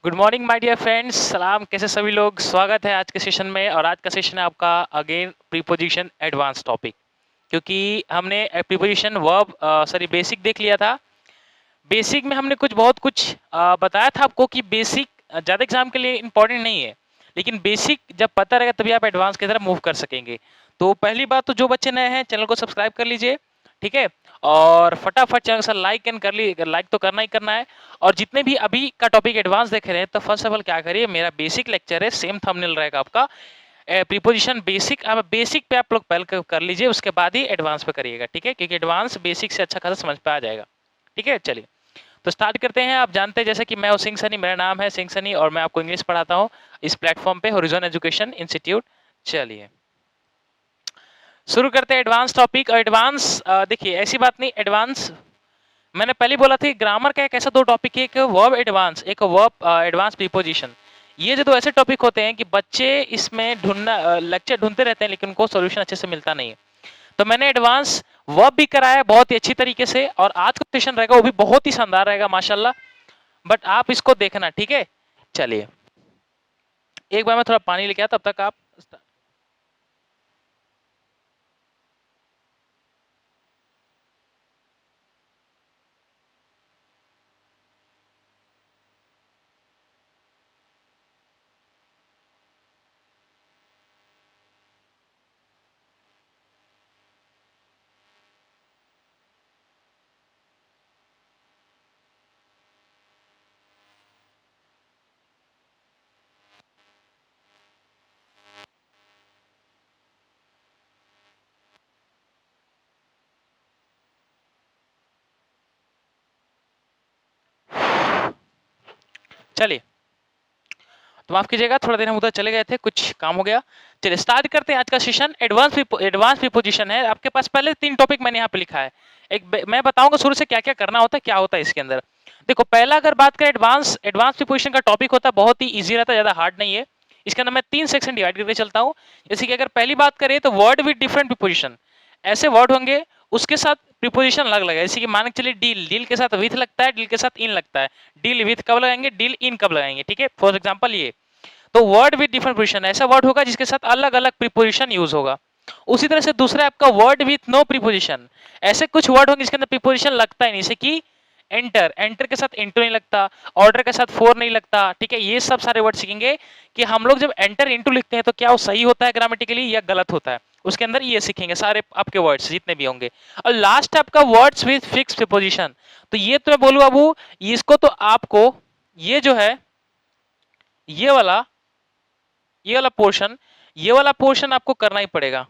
Good morning my dear friends, सलाम। कैसे सभी लोग? स्वागत है आज के सेशन में। और आज का सेशन है आपका अगेन प्रीपोजिशन एडवांस टॉपिक, क्योंकि हमने प्रीपोजिशन वर्ब सॉरी बेसिक देख लिया था। बेसिक में हमने बहुत कुछ बताया था आपको कि बेसिक ज़्यादा एग्जाम के लिए इंपॉर्टेंट नहीं है, लेकिन बेसिक जब पता रहेगा तभी आप एडवांस की तरफ मूव कर सकेंगे। तो पहली बात तो जो बच्चे नए हैं चैनल को सब्सक्राइब कर लीजिए, ठीक है। और फटाफट चैनल से लाइक एंड कर ली, लाइक तो करना ही करना है। और जितने भी अभी का टॉपिक एडवांस देख रहे हैं तो फर्स्ट ऑफ ऑल क्या करिए, मेरा बेसिक लेक्चर है, सेम थंबनेल रहेगा आपका। प्रीपोजिशन बेसिक, आप बेसिक पे आप लोग पहले कर लीजिए, उसके बाद ही एडवांस पे करिएगा, ठीक है, क्योंकि एडवांस बेसिक से अच्छा खासा समझ पे आ जाएगा। ठीक है, चलिए तो स्टार्ट करते हैं। आप जानते हैं जैसे कि मैं हूं सिंह सनी, मेरा नाम है सिंह सनी और मैं आपको इंग्लिश पढ़ाता हूं इस प्लेटफॉर्म पे, हॉरिजॉन एजुकेशन इंस्टीट्यूट। चलिए शुरू करते हैं एडवांस टॉपिक। और एडवांस देखिए ऐसी बात नहीं, एडवांस मैंने पहले बोला था ग्रामर का एक ऐसा दो टॉपिक है, एक वर्ब एडवांस, एक वर्ब एडवांस प्रीपोजिशन। ये जो दो ऐसे टॉपिक होते हैं कि बच्चे इसमें ढूंढना लेक्चर ढूंढते रहते हैं लेकिन उनको सॉल्यूशन अच्छे से मिलता नहीं है। तो मैंने एडवांस वर्ब भी कराया बहुत ही अच्छी तरीके से, और आज का सेशन रहेगा वो भी बहुत ही शानदार रहेगा माशाल्लाह। बट आप इसको देखना, ठीक है। चलिए एक बार मैं थोड़ा पानी लेके आया, तब तक आप चलिए तो माफ कीजिएगा, थोड़ा देर हम उधर चले गए थे, कुछ काम हो गया। चलिए स्टार्ट करते हैं आज का सेशन। एडवांस प्रीपोजिशन है आपके पास। पहले तीन टॉपिक मैंने यहाँ पे लिखा है, मैं बताऊंगा शुरू से क्या क्या करना होता है, क्या होता है इसके अंदर। देखो पहला अगर बात करें, एडवांस एडवांस प्रीपोजिशन का टॉपिक होता है बहुत ही ईजी रहता है, ज्यादा हार्ड नहीं है। इसके अंदर मैं तीन सेक्शन डिवाइड करके चलता हूँ। जैसे कि अगर पहली बात करें तो वर्ड विद डिफरेंट प्रीपोजिशन, ऐसे वर्ड होंगे उसके साथ प्रीपोजिशन अलग लगेगा। जैसे कि मान के चलिए डील, डील के साथ विथ लगता है, डील के साथ इन लगता है। डील विथ कब लगाएंगे, डील इन कब लगाएंगे, ठीक है। फॉर एग्जाम्पल ये, तो वर्ड विद डिफरेंट प्रीपोजिशन ऐसा वर्ड होगा जिसके साथ अलग अलग प्रीपोजिशन यूज होगा। उसी तरह से दूसरा आपका वर्ड विथ नो प्रीपोजिशन, ऐसे कुछ वर्ड होंगे जिसके अंदर प्रीपोजिशन लगता ही नहीं, जैसे कि एंटर, एंटर के साथ इंटू नहीं लगता, ऑर्डर के साथ फोर नहीं लगता, ठीक है। ये सब सारे वर्ड सीखेंगे कि हम लोग जब एंटर इंटू लिखते हैं तो क्या वो सही होता है ग्रामेटिकली या गलत होता है, उसके अंदर ये सीखेंगे सारे आपके वर्ड्स जितने भी होंगे। और लास्ट आपका वर्ड्स विथ फिक्स प्रीपोजिशन, तो ये तो मैं बोलूँ बाबू, इसको तो आपको ये जो है ये ये वाला पोर्शन आपको करना ही पड़ेगा।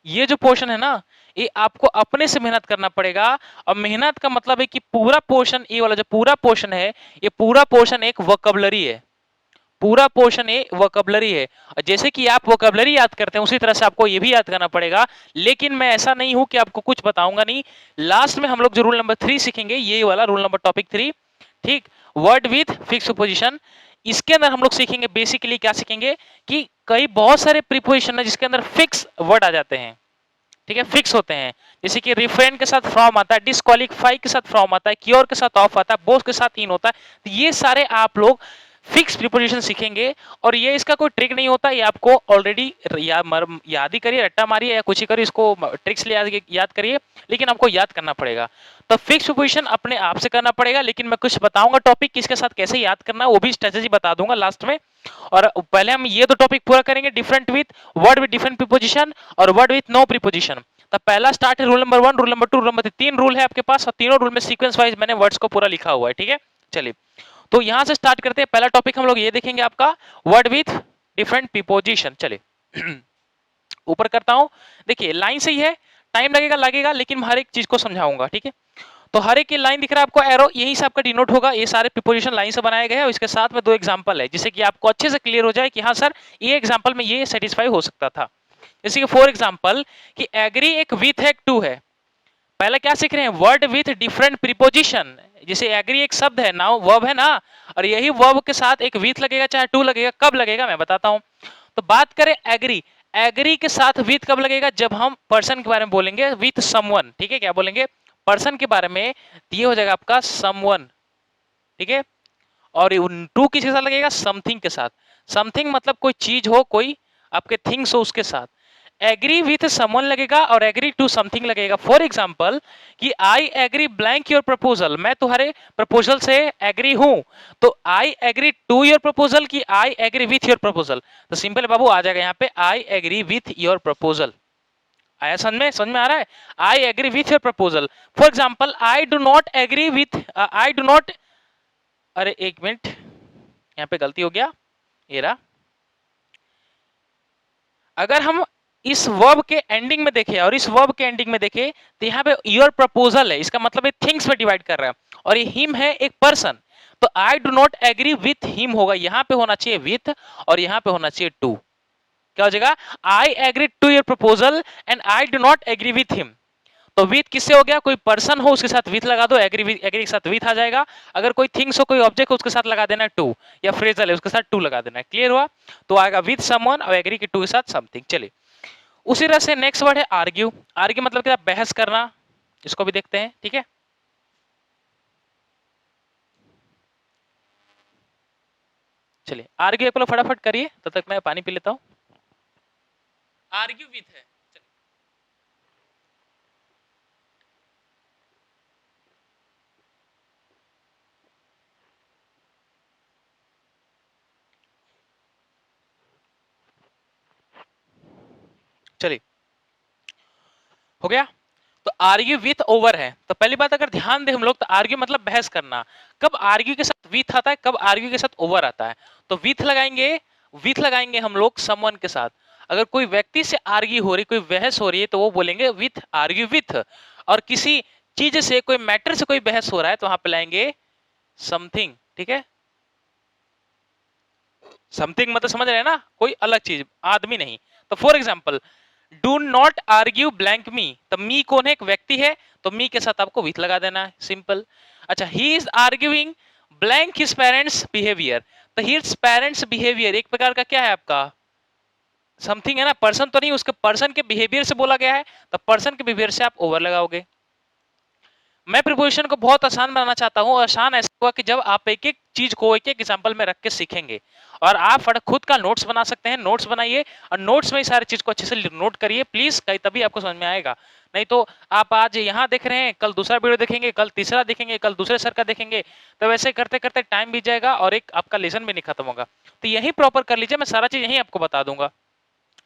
ये जो पोर्शन है ना, ये आपको अपने से मेहनत करना पड़ेगा। और मेहनत का मतलब है कि पूरा पोर्शन, ये वाला जो पूरा पोर्शन है, ये पूरा पोर्शन एक वोकैबुलरी है। पूरा पोर्शन ये वोकैबुलरी है। और जैसे कि आप वोकैबुलरी याद करते हैं उसी तरह से आपको ये भी याद करना पड़ेगा। लेकिन मैं ऐसा नहीं हूं कि आपको कुछ बताऊंगा नहीं। लास्ट में हम लोग जो रूल नंबर 3 सीखेंगे, ये वाला रूल नंबर टॉपिक 3, ठीक, वर्ड विथ फिक्स पोजीशन। इसके अंदर हम लोग सीखेंगे बेसिकली क्या सीखेंगे कि कई बहुत सारे प्रीपोजिशन है जिसके अंदर फिक्स वर्ड आ जाते हैं, ठीक है, फिक्स होते हैं। जैसे कि रिफ्रेन के साथ फ्रॉम आता है, डिस्क्वालीफाई के साथ फ्रॉम आता है, क्योर के साथ ऑफ आता है, बोथ के साथ इन होता है। तो ये सारे आप लोग फिक्स प्रीपोजिशन सीखेंगे। और ये इसका कोई ट्रिक नहीं होता, ये आपको ऑलरेडी याद ही करिए, रट्टा मारिए या कुछ ही करिए, इसको ट्रिक्स ले याद करिए, लेकिन आपको याद करना पड़ेगा। तो फिक्स प्रीपोजिशन अपने आप से करना पड़ेगा, लेकिन मैं कुछ बताऊंगा टॉपिक किसके साथ कैसे याद करना है, वो भी स्ट्रेटेजी बता दूंगा लास्ट में। और पहले हम ये दो टॉपिक पूरा करेंगे, different with word with different preposition और वर्ड विथ नो प्रीपोजिशन। तो पहला स्टार्ट है rule number 1, rule number 2, rule number 3, तीन रूल है आपके पास, और तीनों रूल में सीक्वेंस वाइज मैंने वर्ड्स को पूरा लिखा हुआ है, ठीक है। चलिए तो यहां से स्टार्ट करते हैं। पहला टॉपिक हम लोग ये देखेंगे आपका वर्ड विथ डिफरेंट प्रीपोजिशन। चलिए ऊपर करता हूं, देखिए लाइन से ही है, टाइम लगेगा लगेगा लेकिन मैं हर एक चीज को समझाऊंगा, ठीक है। तो हर एक लाइन दिख रहा है आपको एरो, यही से आपका डिनोट होगा। ये सारे प्रीपोजिशन लाइन से बनाए गए हैं और इसके साथ में दो एग्जांपल है, जिससे कि आपको अच्छे से क्लियर हो जाए कि हाँ सर ये एग्जांपल में ये सेटिस्फाई हो सकता था। जैसे कि फॉर एग्जांपल कि एग्री एक विथ है, एक टू है। पहले क्या सीख रहे हैं, वर्ड विथ डिफरेंट प्रीपोजिशन। जैसे एग्री एक शब्द है, नाउ वर्ब है ना, और यही वर्ब के साथ एक विथ लगेगा चाहे टू लगेगा, कब लगेगा मैं बताता हूं। तो बात करें एग्री, एग्री के साथ विथ कब लगेगा, जब हम पर्सन के बारे में बोलेंगे विथ समवन, ठीक है। क्या बोलेंगे, पर्सन के बारे में, ये हो जाएगा आपका समवन, ठीक है। और टू किसके साथ लगेगा? समथिंग के साथ। समथिंग मतलब कोई चीज हो, कोई आपके थिंग्स हो उसके साथ। एग्री विथ समवन लगेगा और एग्री टू समथिंग लगेगा। फॉर एग्जाम्पल कि I agree blank your proposal, मैं तुम्हारे प्रपोजल से एग्री हूं, तो I agree to your proposal कि I agree with your proposal. तो सिंपल बाबू आ जाएगा यहाँ पे I agree with your proposal. आया समझ में आ रहा है? I agree with your proposal. For example I do not agree with, I do not, अरे एक मिनट यहाँ पे गलती हो गया, ये रहा। अगर हम इस वर्ब के एंडिंग में देखें और इस वर्ब के एंडिंग में देखें तो यहाँ पे योर प्रपोजल है, इसका मतलब है थिंग्स में डिवाइड कर रहा है, और ये हिम है एक पर्सन, तो I do not agree with him होगा, यहाँ पे होना चाहिए विथ और यहाँ पे होना चाहिए टू। क्या हो जाएगा? I agree to your proposal and I do not agree with him. तो विथ किससे हो गया? कोई पर्सन हो उसके साथ विथ लगा दो, एग्री के साथ विथ आ जाएगा। अगर कोई थिंग्स हो, कोई ऑब्जेक्ट हो, उसके साथ लगा देना टू, या फ्रेजल है उसके साथ टू लगा देना है। क्लियर हुआ? तो आएगा विथ समवन और एग्री के टू के साथ समथिंग। चलिए उसी तरह से नेक्स्ट वर्ड है आर्ग्यू। आर्ग्यू मतलब क्या? बहस करना, इसको भी देखते हैं। ठीक है, चलिए आर्ग्यू एक लोग फटाफट करिए, तब तक मैं पानी पी लेता हूं। आर्ग्यू विथ है, चलिए हो गया। तो आर्ग्यू विथ ओवर है। तो पहली बात अगर ध्यान दें हम लोग, तो आर्ग्यू मतलब बहस करना। कब आर्ग्यू के साथ विथ आता है, कब आर्ग्यू के साथ ओवर आता है? तो विथ लगाएंगे हम लोग समवन के साथ। अगर कोई व्यक्ति से आर्ग्यू हो रही, कोई बहस हो रही है, तो वो बोलेंगे विथ, आर्ग्यू विथ। और किसी चीज से, कोई मैटर से कोई बहस हो रहा है, तो वहां पे लाएंगे समथिंग। ठीक है, समथिंग मतलब समझ रहे हैं ना, कोई अलग चीज, आदमी नहीं। तो for example do not argue blank me, तो मी कौन है? एक व्यक्ति है, तो मी के साथ आपको विथ लगा देना है, सिंपल। अच्छा, he is arguing blank his parents behaviour, तो हिज पेरेंट्स बिहेवियर एक प्रकार का क्या है आपका? समथिंग है ना, पर्सन तो नहीं, उसके पर्सन के बिहेवियर से बोला गया है, तो पर्सन के बिहेवियर से आप ओवर लगाओगे। मैं प्रिपोजिशन को बहुत आसान बनाना चाहता हूँ। आसान ऐसा हुआ कि जब आप एक एक चीज को एक एक एग्जांपल में रख के सीखेंगे, और आप खुद का नोट्स बना सकते हैं। नोट्स बनाइए और नोट्स में सारी चीज को अच्छे से नोट करिए प्लीज, कहीं तभी आपको समझ में आएगा। नहीं तो आप आज यहाँ देख रहे हैं, कल दूसरा वीडियो देखेंगे, कल तीसरा देखेंगे, कल दूसरे सर का देखेंगे, तो वैसे करते करते टाइम बीत जाएगा और एक आपका लेसन भी नहीं खत्म होगा। तो यही प्रॉपर कर लीजिए, मैं सारा चीज यही आपको बता दूंगा।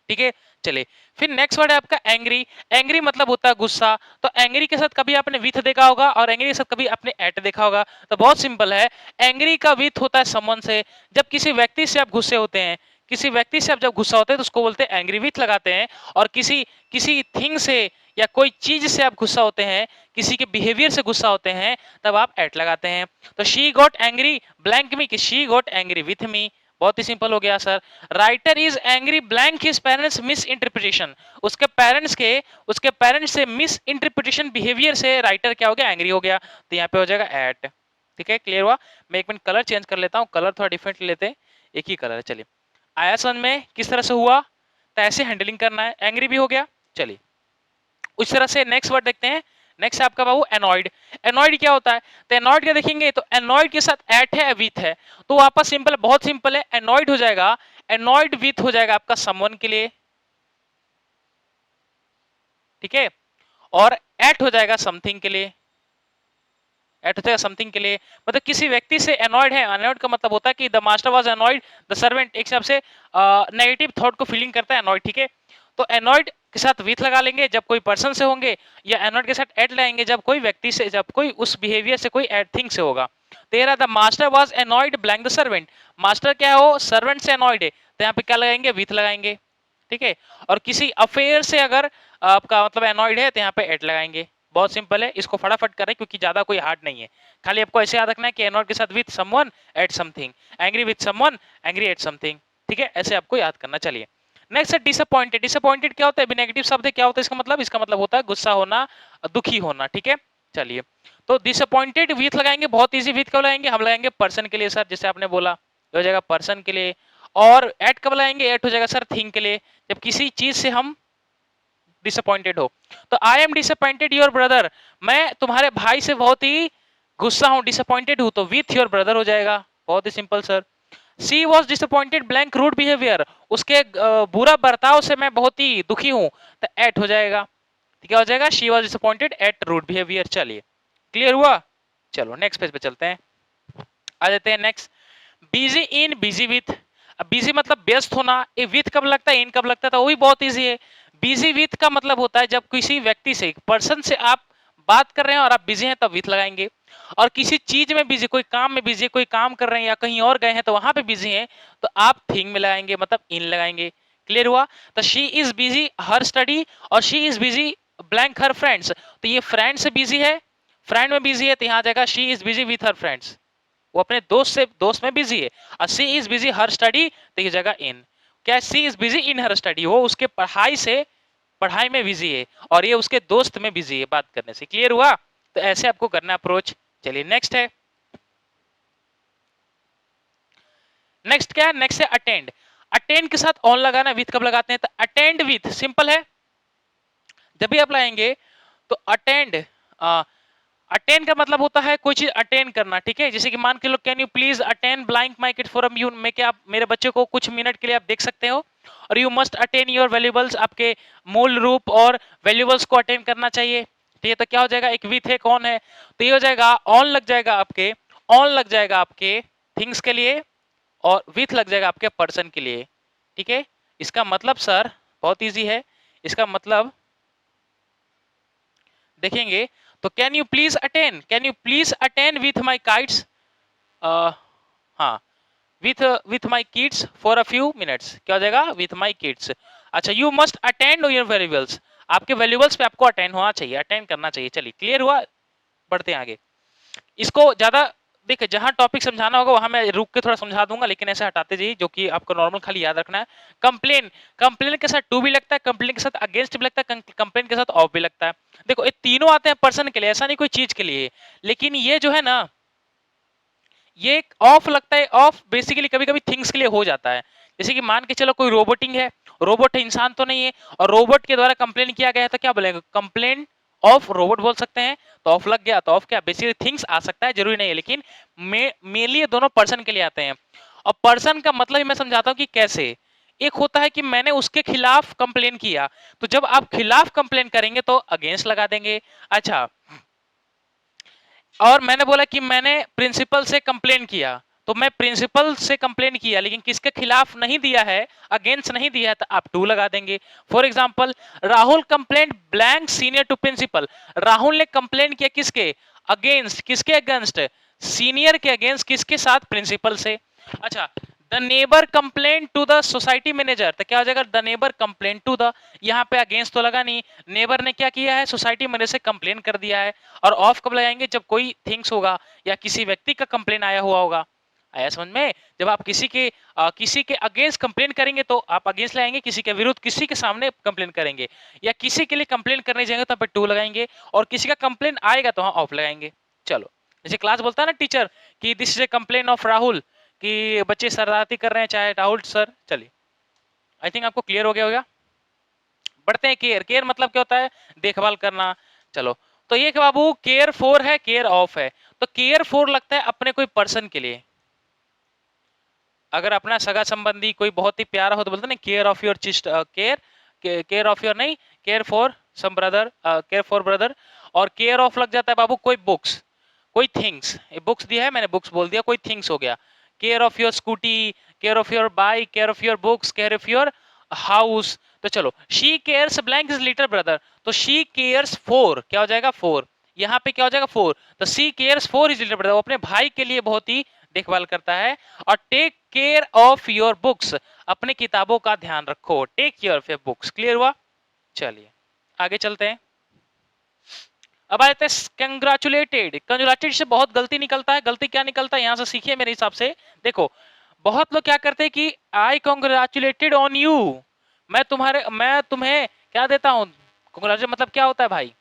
ठीक है, चलिए फिर नेक्स्ट वर्ड है आपका एंग्री। एंग्री मतलब होता है गुस्सा। तो एंग्री के साथ कभी आपने विथ देखा होगा और एंग्री के साथ कभी आपने एट देखा होगा। तो बहुत सिंपल है, एंग्री का विथ होता है समवन से। जब किसी व्यक्ति से आप गुस्से होते हैं, किसी व्यक्ति से आप जब गुस्सा होते हैं तो उसको बोलते हैं एंग्री विथ लगाते हैं। और किसी किसी थिंग से या कोई चीज से आप गुस्सा होते हैं, किसी के बिहेवियर से गुस्सा होते हैं, तब आप एट लगाते हैं। तो शी गॉट एंग्री ब्लैंक मी, कि she got angry with me. बहुत ही सिंपल हो गया sir. Writer is angry blank his parents miss interpretation, उसके पेरेंट्स से मिस इंटरप्रिटेशन बिहेवियर से राइटर क्या हो गया? एंग्री हो गया। तो यहाँ पे हो जाएगा एट। ठीक है, क्लियर हुआ? मैं एक मिनट कलर चेंज कर लेता हूँ, कलर थोड़ा डिफरेंट लेते हैं, एक ही कलर है। चलिए आया समझ में किस तरह से हुआ? तो ऐसे हैंडलिंग करना है। एंग्री भी हो गया। चलिए उस तरह से नेक्स्ट वर्ड देखते हैं। नेक्स्ट है आपका बाबू एनॉइड। एनॉइड क्या होता है? तो एनॉइड क्या देखेंगे, तो एनॉइड के साथ एट है, विथ है, तो वापस सिंपल, बहुत सिंपल है। एनॉइड हो जाएगा, एनॉइड विथ हो जाएगा आपका समवन के लिए। ठीक है, और एट हो जाएगा समथिंग के लिए। एट हो जाएगा समथिंग के लिए, मतलब किसी व्यक्ति से एनॉइड है। एनॉइड का मतलब होता है कि the master was annoyed, the servant एक हिसाब से नेगेटिव थॉट को फीलिंग करता है एनॉइड। ठीक है, तो एनॉइड के साथ विथ लगा लेंगे जब कोई पर्सन से होंगे, या एनॉइड के साथ एट लगाएंगे जब कोई व्यक्ति से, जब कोई उस बिहेवियर से, कोई एट थिंग से होगा। तेरा the master was annoyed blank the servant, master क्या हो? सर्वेंट से एनॉइड है, तो यहाँ पे क्या लगाएंगे? विथ लगाएंगे। ठीक है, और किसी अफेयर से अगर आपका मतलब एनॉइड है, तो यहाँ पे एट लगाएंगे। बहुत सिंपल है, इसको फटाफट करें क्योंकि ज्यादा कोई हार्ड नहीं है। खाली आपको ऐसे याद रखना है कि एनॉइड के साथ with someone eight something, angry with someone angry at something. ठीक है, ऐसे आपको याद करना। चलिए नेक्स्ट है डिसअपॉइंटेड। डिसअपॉइंटेड क्या होता है? नेगेटिव शब्द है, क्या होता है इसका मतलब होता है गुस्सा होना, दुखी होना। ठीक है, चलिए तो डिसअपॉइंटेड विथ लगाएंगे, बहुत इजी। विथ कब लगाएंगे? हम लगाएंगे पर्सन के लिए सर, जैसे आपने बोला, हो जाएगा पर्सन के लिए। और एट कब लगाएंगे? एट हो जाएगा सर थिंग के लिए, जब किसी चीज से हम डिसअपॉइंटेड हो। तो I am disappointed your brother, मैं तुम्हारे भाई से बहुत ही गुस्सा हूं, डिसअपॉइंटेड हूं, तो विथ योर ब्रदर हो जाएगा। बहुत ही simple sir. She was disappointed blank rude behaviour, उसके बुरा बर्ताव से मैं बहुत ही दुखी हूं, तो एट हो जाएगा। तो क्या हो जाएगा, she was disappointed at rude behaviour. चलिए क्लियर हुआ। चलो नेक्स्ट पेज पे चलते हैं, आ जाते हैं next. Busy in busy with, अब बिजी मतलब व्यस्त होना, ये विथ कब लगता है इन कब लगता है, तो वो भी बहुत इजी है। बिजी विथ का मतलब होता है जब किसी व्यक्ति से पर्सन से आप बात कर रहे हैं और आप बिजी हैं तब विथ लगाएंगे, और किसी चीज में बिजी, कोई काम में बिजी, कोई काम कर रहे हैं या कहीं और गए हैं तो वहां पे बिजी हैं तो आप थिंग में लगाएंगे, मतलब इन लगाएंगे। क्लियर हुआ। तो she is busy her study और she is busy blank her friends, तो ये फ्रेंड से बिजी है, फ्रेंड में बिजी है, तो यहाँ जाएगा she is busy with her friends, वो अपने दोस्त में बिजी है। और she is busy her study, तो ये जगह इन। क्या she is busy in her study, वो उसके पढ़ाई में बिजी है, और ये उसके दोस्त में बिजी है बात करने से। क्लियर हुआ। तो ऐसे आपको करना अप्रोच। चलिए नेक्स्ट है, नेक्स्ट क्या है, नेक्स्ट है अटेंड। अटेंड के साथ ऑन लगाना, विथ कब लगाते हैं, तो अटेंड विथ सिंपल है, जब भी आप लाएंगे तो अटेंड, अटेंड का मतलब होता है कोई चीज अटेंड करना, ठीक है। जैसे कि मान के लो, can you please attend blank my kid for you, मैं क्या आप मेरे बच्चे को कुछ मिनट के लिए आप देख सकते हो, और you must attend your valuables, आपके मूल रूप और वैल्यूबल्स को अटेंड करना चाहिए, ठीक है। तो क्या हो जाएगा, एक विथ है, कौन है, तो ये हो जाएगा ऑन लग जाएगा आपके, ऑन लग जाएगा आपके थिंग्स के लिए, और विथ लग जाएगा आपके पर्सन के लिए, ठीक है। इसका मतलब सर बहुत इजी है, इसका मतलब देखेंगे तो can you please attend with my kites, हाँ, with my kids for a few minutes, क्या हो जाएगा, विथ माई किड्स। अच्छा, you must attend your valuables, आपके वैल्यूबल्स पे आपको अटेंड होना चाहिए, अटेंड करना चाहिए। चलिए क्लियर हुआ, बढ़ते हैं आगे। इसको ज्यादा देखिए, जहां टॉपिक समझाना होगा वहां मैं रुक के थोड़ा समझा दूंगा, लेकिन ऐसे हटाते जाइए, जो कि आपको नॉर्मल खाली याद रखना है। कंप्लेन, कंप्लेन के साथ टू भी लगता है, कंप्लेन के साथ अगेंस्ट भी लगता है, कंप्लेन के साथ ऑफ भी लगता है। देखो ये तीनों आते हैं पर्सन के लिए, ऐसा नहीं कोई चीज के लिए, लेकिन ये जो है ना, ये ऑफ लगता है, ऑफ बेसिकली कभी कभी थिंग्स के लिए हो जाता है। जैसे कि मान के चलो कोई रोबोटिंग है, रोबोट है, इंसान तो नहीं है, और रोबोट के द्वारा कंप्लेन किया गया है, तो क्या बोलेंगे, कंप्लेन ऑफ रोबोट बोल सकते हैं, तो ऑफ लग गया, तो ऑफ क्या, बेसिकली थिंग्स आ सकता है, जरूरी नहीं है, लेकिन मेनली ये दोनों पर्सन के लिए आते हैं। और पर्सन का मतलब ही मैं समझाता हूं कि कैसे। एक होता है कि मैंने उसके खिलाफ कंप्लेन किया, तो जब आप खिलाफ कंप्लेन करेंगे तो अगेंस्ट लगा देंगे। अच्छा, और मैंने बोला कि मैंने प्रिंसिपल से कंप्लेन किया, तो मैं प्रिंसिपल से कंप्लेन किया लेकिन किसके खिलाफ नहीं दिया है, अगेंस्ट नहीं दिया है, तो आप टू लगा देंगे। For example, Rahul complaint blank senior to principal, Rahul ने कंप्लेन किया किसके अगेंस्ट, किसके अगेंस्ट, सीनियर के अगेंस्ट, किसके साथ, प्रिंसिपल से। अच्छा, the neighbour complain to the society manager, तो क्या हो जाएगा, the neighbour complain to the, यहाँ पे अगेंस्ट तो लगा नहीं, नेबर ने क्या किया है, सोसाइटी मैनेजर से कंप्लेन कर दिया है। और ऑफ कब लगाएंगे, जब कोई थिंग्स होगा या किसी व्यक्ति का कंप्लेन आया हुआ होगा। आया समझ में, जब आप किसी के अगेंस्ट कंप्लेन करेंगे तो आप अगेंस्ट लगाएंगे, किसी के विरुद्ध, किसी के सामने कंप्लेन करेंगे, या किसी के लिए कंप्लेन करने जाएंगे तो आप टू लगाएंगे, और किसी का कंप्लेन आएगा तो वहां ऑफ लगाएंगे। चलो, जैसे क्लास बोलता है ना टीचर कि this is a complain of Rahul, कि बच्चे शरारती कर रहे हैं, चाहे राहुल सर। चलिए, आई थिंक आपको क्लियर हो गया होगा। बढ़ते हैं केयर, केयर मतलब क्या होता है, देखभाल करना। चलो, तो ये बाबू केयर फॉर है, केयर ऑफ है, तो केयर फॉर लगता है अपने कोई पर्सन के लिए, अगर अपना सगा संबंधी कोई बहुत ही प्यारा हो तो बोलते ना care of your chest, care, care of your नहीं, care for some brother, care for brother. और केयर ऑफ लग जाता है बाबू कोई बुक्स, कोई थिंग्स, बुक्स दिया है मैंने, बुक्स बोल दिया, कोई थिंग्स हो गया, care of your scooty, care of your bike, care of your books, care of your house. तो चलो, she cares blank is little brother, तो शी केयर्स फॉर, क्या हो जाएगा, फोर, यहाँ पे क्या हो जाएगा, फोर, तो she cares for his little brother, वो अपने भाई के लिए बहुत ही देखभाल करता है। और take care of your books, अपने किताबों का ध्यान रखो, take care of your books. Clear हुआ। चलिए आगे चलते हैं। अब आ जाते हैं कंग्रेचुलेटेड। कंग्रेचुलेटेड से बहुत गलती निकलता है, गलती क्या निकलता है यहां से सीखिए मेरे हिसाब से। देखो, बहुत लोग क्या करते हैं कि आई कॉन्ग्रेचुलेटेड ऑन यू, मैं तुम्हें क्या देता हूं, कॉन्ग्रेचुलेट मतलब क्या होता है भाई,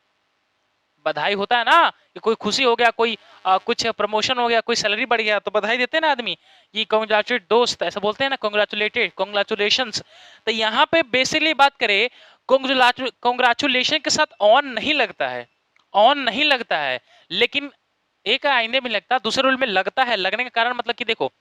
बधाई होता है ना, कि कोई खुशी हो गया, कोई कुछ प्रमोशन हो गया, कोई सैलरी बढ़ गया, तो बधाई देते हैं ना आदमी, कि कॉन्ग्रेचुलेट दोस्त, ऐसा बोलते हैं ना, कॉन्ग्रेचुलेटेड, कॉन्ग्रेचुलेशंस। तो यहाँ पे बेसिकली बात करें, कॉन्ग्रेचुलेशन के साथ ऑन नहीं लगता है, ऑन नहीं लगता है, लेकिन एक आईने में लगता, दूसरे रूल में लगता है। लगने का कारण मतलब कि देखो,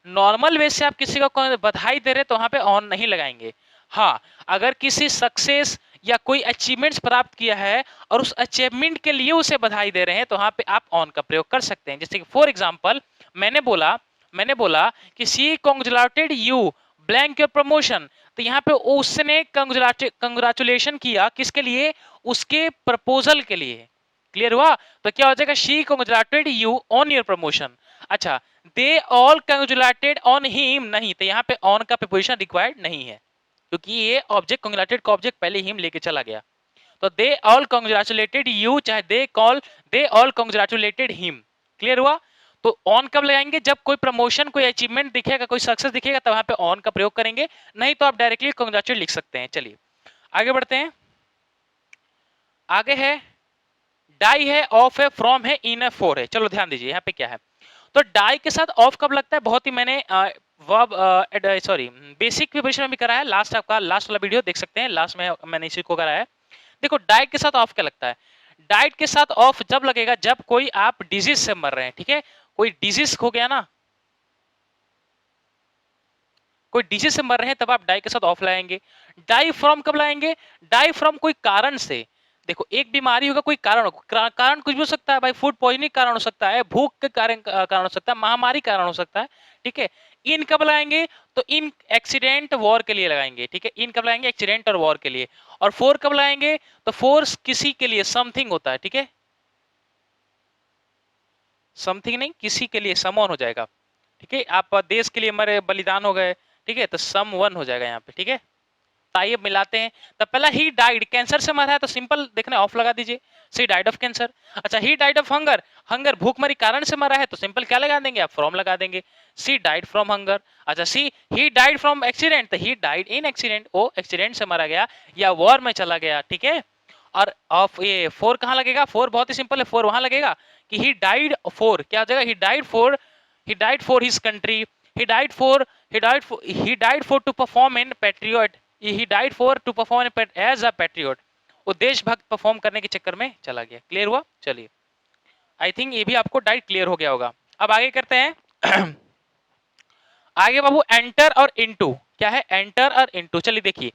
नॉर्मल वे से आप किसी को बधाई दे रहे तो वहां पे ऑन नहीं लगाएंगे। हाँ, अगर किसी सक्सेस या कोई अचीवमेंट्स प्राप्त किया है और उस अचीवमेंट के लिए उसे बधाई दे रहे हैं तो वहां पे आप ऑन का प्रयोग कर सकते हैं। जैसे कि फॉर एग्जांपल मैंने बोला कि सी कांग्रेचुलेटेड यू ब्लैंक योर प्रमोशन, तो यहाँ पे उसने कंग्रेचुलेशन किया किसके लिए, उसके प्रपोजल के लिए। क्लियर हुआ? तो क्या हो जाएगा, she congratulated you on your promotion. अच्छा, they all congratulated on him, नहीं, तो यहाँ पे ऑन का प्रीपोजिशन रिक्वायर्ड नहीं है क्योंकि ये ऑब्जेक्ट कंग्रेचुलेटेड का ऑब्जेक्ट पहले हिम लेके चला गया। तो दे ऑल कंग्रेचुलेटेड यू, चाहे दे ऑल कंग्रेचुलेटेड हिम। क्लियर हुआ? तो ऑन कब लगाएंगे, जब कोई प्रमोशन, कोई अचीवमेंट दिखेगा, कोई सक्सेस दिखेगा, तो वहां पे ऑन का प्रयोग करेंगे, नहीं तो आप डायरेक्टली कंग्रेचुलेट लिख सकते हैं। चलिए आगे बढ़ते हैं। आगे है डाई है, ऑफ है, फ्रॉम है, इन है, फोर है। चलो ध्यान दीजिए यहाँ पे क्या है। तो डाई के साथ ऑफ कब लगता है, बहुत ही मैंने बेसिक प्रिपरेशन में भी करा है, लास्ट आपका लास्ट वाला वीडियो देख सकते हैं, लास्ट में मैंने इसी को कराया है। देखो डाइट के साथ ऑफ क्या लगता है, डाइट के साथ ऑफ जब लगेगा जब कोई आप डिजीज से मर रहे हैं। ठीक है, कोई डिजीज हो गया ना, कोई डिजीज से मर रहे हैं तब आप डाई के साथ ऑफ लगाएंगे। डाई फ्रॉम कब लगाएंगे, डाई फ्रॉम कोई कारण से। देखो एक बीमारी होगा, कोई कारण कुछ भी हो सकता है भाई, फूड पॉइजनिंग कारण हो सकता है, भूख के कारण हो सकता है, महामारी कारण हो सकता है। ठीक है, इन कब लगाएंगे, तो इन एक्सीडेंट वॉर के लिए लगाएंगे। ठीक है, इन कब लगाएंगे, एक्सीडेंट और वॉर के लिए। और फोर कब लगाएंगे, तो फोर्स किसी के लिए, समथिंग होता है। ठीक है, समथिंग नहीं, किसी के लिए समवन हो जाएगा। ठीक है, आप देश के लिए मरे, बलिदान हो गए, ठीक है, तो सम वन हो जाएगा यहाँ पे। ठीक है, ताइब मिलाते हैं। तो पहला ही डाइड, कैंसर से मरा है तो सिंपल देखना ऑफ लगा दीजिए, सी डाइड ऑफ कैंसर। अच्छा, he died of hunger, hunger भूखमरी कारण से मरा है तो सिंपल क्या लगा देंगे आप, फ्रॉम लगा देंगे, सी डाइड फ्रॉम हंगर। अच्छा, सी ही डाइड फ्रॉम एक्सीडेंट, तो ही डाइड इन एक्सीडेंट, वो एक्सीडेंट से मरा गया या वॉर में चला गया। ठीक है, और ऑफ ये फोर कहाँ लगेगा, फोर बहुत ही सिंपल है, फोर वहां लगेगा कि ही डाइड फोर, क्या हो जाएगा, he died for his country, he died for he died for to perform in patriot, he died for to perform as a patriot, वो देशभक्त परफॉर्म करने के चक्कर में चला गया। क्लियर हुआ? चलिए, आई थिंक ये भी आपको डाइट क्लियर हो गया होगा। अब आगे करते हैं आगे बाबू, एंटर और इनटू क्या है, एंटर और इनटू। चलिए देखिए,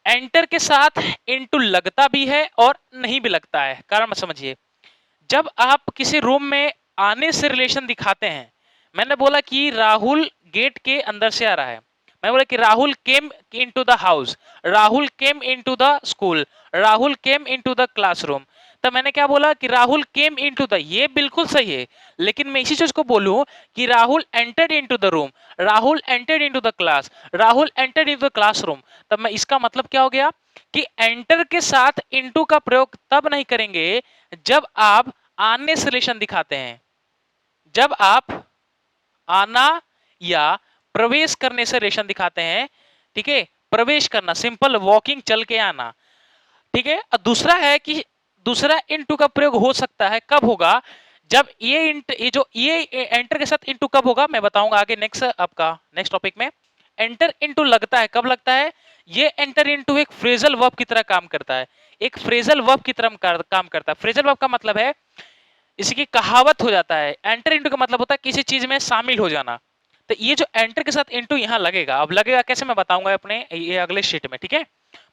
एंटर के साथ इनटू लगता भी है और नहीं भी लगता है। कारण मत समझिए, जब आप किसी रूम में आने से रिलेशन दिखाते हैं, मैंने बोला कि राहुल गेट के अंदर से आ रहा है, मैं बोला कि Rahul came into the house, Rahul came into the school, Rahul came into the classroom. तो मैंने क्या बोला कि राहुल केम इनटू द, ये बिल्कुल सही है, लेकिन मैं इसी चीज को बोलूं कि Rahul entered into the room, Rahul entered into the class, Rahul entered into the classroom, तब मैं इसका मतलब क्या हो गया कि एंटर के साथ इनटू का प्रयोग तब नहीं करेंगे जब आप आने से रिलेशन दिखाते हैं, जब आप आना या प्रवेश करने से रिलेशन दिखाते हैं। ठीक है, प्रवेश करना, सिंपल वॉकिंग, चल के आना। ठीक है, और दूसरा है कि दूसरा इनटू का प्रयोग हो सकता है, कब होगा, जब ये एंटर के साथ इनटू कब होगा मैं बताऊंगा आगे, नेक्स्ट आपका नेक्स्ट टॉपिक में। एंटर इनटू लगता है, कब लगता है, ये एंटर इनटू एक फ्रेजल वर्ब की तरह काम करता है, एक फ्रेजल वर्ब की तरह काम करता है। फ्रेजल वर्ब का मतलब है इसकी कहावत हो जाता है, एंटर इनटू का मतलब होता है किसी चीज में शामिल हो जाना। तो ये जो एंटर के साथ इनटू यहाँ लगेगा, अब लगेगा कैसे मैं बताऊंगा अपने ये अगले शीट में। ठीक है,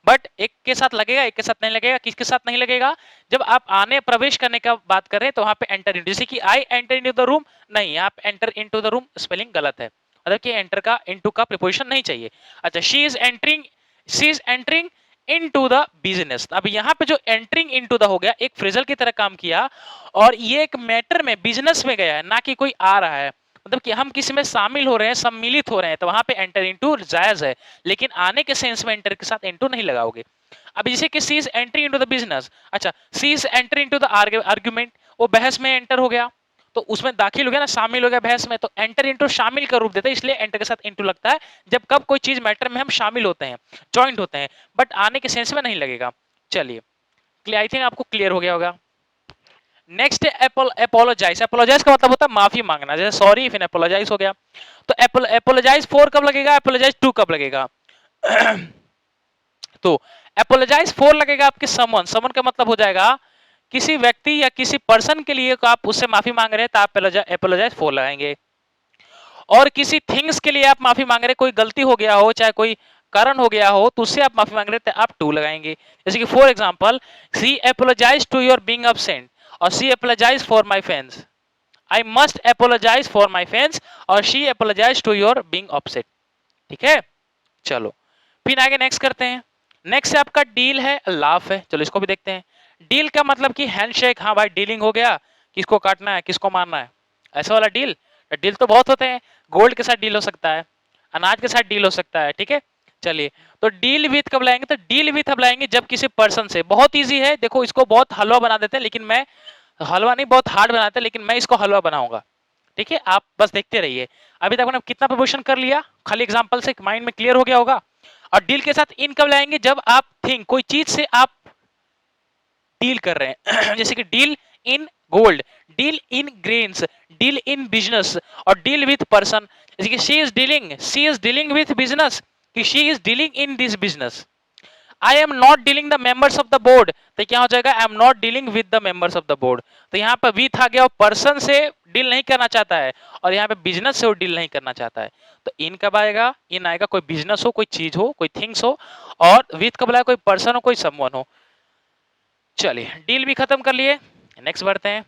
बट एक के साथ लगेगा, एक के साथ नहीं लगेगा। किसके साथ नहीं लगेगा, जब आप आने प्रवेश करने का बात कर रहे हैं तो वहां पे एंटर इनटू, जैसे कि I enter into the room, नहीं, यहाँ पे enter into the room spelling गलत है, मतलब कि एंटर का इनटू का प्रीपोजिशन नहीं चाहिए। अच्छा, she is entering into the business, अब यहाँ पे जो एंटरिंग इनटू द हो गया, एक फ्रेजल की तरह काम किया और ये एक मैटर में, बिजनेस में गया है, ना कि कोई आ रहा है, मतलब कि हम किसी में शामिल हो रहे हैं, सम्मिलित हो रहे हैं, तो वहां पे एंटर इनटू जायज है, लेकिन आने के सेंस में एंटर के साथ इनटू नहीं लगाओगे। अब जैसे कि she is entering into the business, अच्छा, she is entering into the argument, वो बहस में एंटर हो गया, तो उसमें दाखिल हो गया ना, शामिल हो गया बहस में, तो एंटर इनटू शामिल का रूप देता है, इसलिए एंटर के साथ इनटू लगता है जब कब कोई चीज मैटर में हम शामिल होते हैं, ज्वाइंट होते हैं, बट आने के सेंस में नहीं लगेगा। चलिए, आई थिंक आपको क्लियर हो गया होगा। नेक्स्ट एपोलोजाइज, एपोलोजाइज का मतलब होता है माफी मांगना, जैसे सॉरी फिर एपोलोजाइज हो गया। तो एपोलोजाइज फोर कब लगेगा, एपोलोजाइज टू कब लगेगा तो एपोलोजाइज फोर लगेगा आपके समवन, समवन का मतलब हो जाएगा किसी व्यक्ति या किसी पर्सन के लिए आप उससे माफी मांग रहे हैं तो आप एपोलोजाइज फॉर लगाएंगे। और किसी थिंग्स के लिए आप माफी मांग रहे हैं, कोई गलती हो गया हो, चाहे कोई कारण हो गया हो, तो उससे आप माफी मांग रहे थे, आप टू लगाएंगे। जैसे कि for example, she apologise to your being absent, और she apologise for my fans. I must apologise for my fans, और she apologise to your being upset. ठीक है, चलो फिर आगे नेक्स्ट करते हैं। नेक्स्ट आपका डील है, लाफ है। चलो इसको भी देखते हैं। डील का मतलब कि हैंडशेक, हाँ भाई डीलिंग हो गया, किसको काटना है, किसको मारना है, ऐसा वाला डील। डील तो बहुत होते हैं, गोल्ड के साथ डील हो सकता है, अनाज के साथ डील हो सकता है। ठीक है, चलिए तो डील विथ कब लाएंगे, तो डील विथ अब लाएंगे जब किसी पर्सन से, बहुत इजी है, देखो इसको बहुत हलवा बना देते हैं, लेकिन मैं हलवा नहीं, बहुत हार्ड बनाते हैं, लेकिन मैं इसको हलवा बनाऊंगा। ठीक है, आप बस देखते रहिए। अभी तक मैंने कितना प्रपोजिशन कर लिया, खाली एग्जांपल से माइंड में क्लियर हो गया होगा। और डील के साथ इन कब लाएंगे, जब आप थिंक, कोई चीज से आप डील कर रहे हैं जैसे कि deal in gold, deal in grains, deal in business, और डील विथ पर्सन। जैसे कि she is dealing with business, कि she is dealing in this business. I am not dealing the members of the board, तो क्या हो जाएगा, I am not dealing with the members of the board. तो यहाँ पे विथ आ गया, और पर्सन से डील नहीं करना चाहता है, और यहाँ पे बिजनेस से वो डील नहीं करना चाहता है। तो इन कब आएगा, इन आएगा कोई बिजनेस हो, कोई चीज हो, कोई थिंग्स हो, और विथ कब आएगा, कोई पर्सन हो, कोई समवन हो। चलिए डील भी खत्म कर लिए, नेक्स्ट बढ़ते हैं।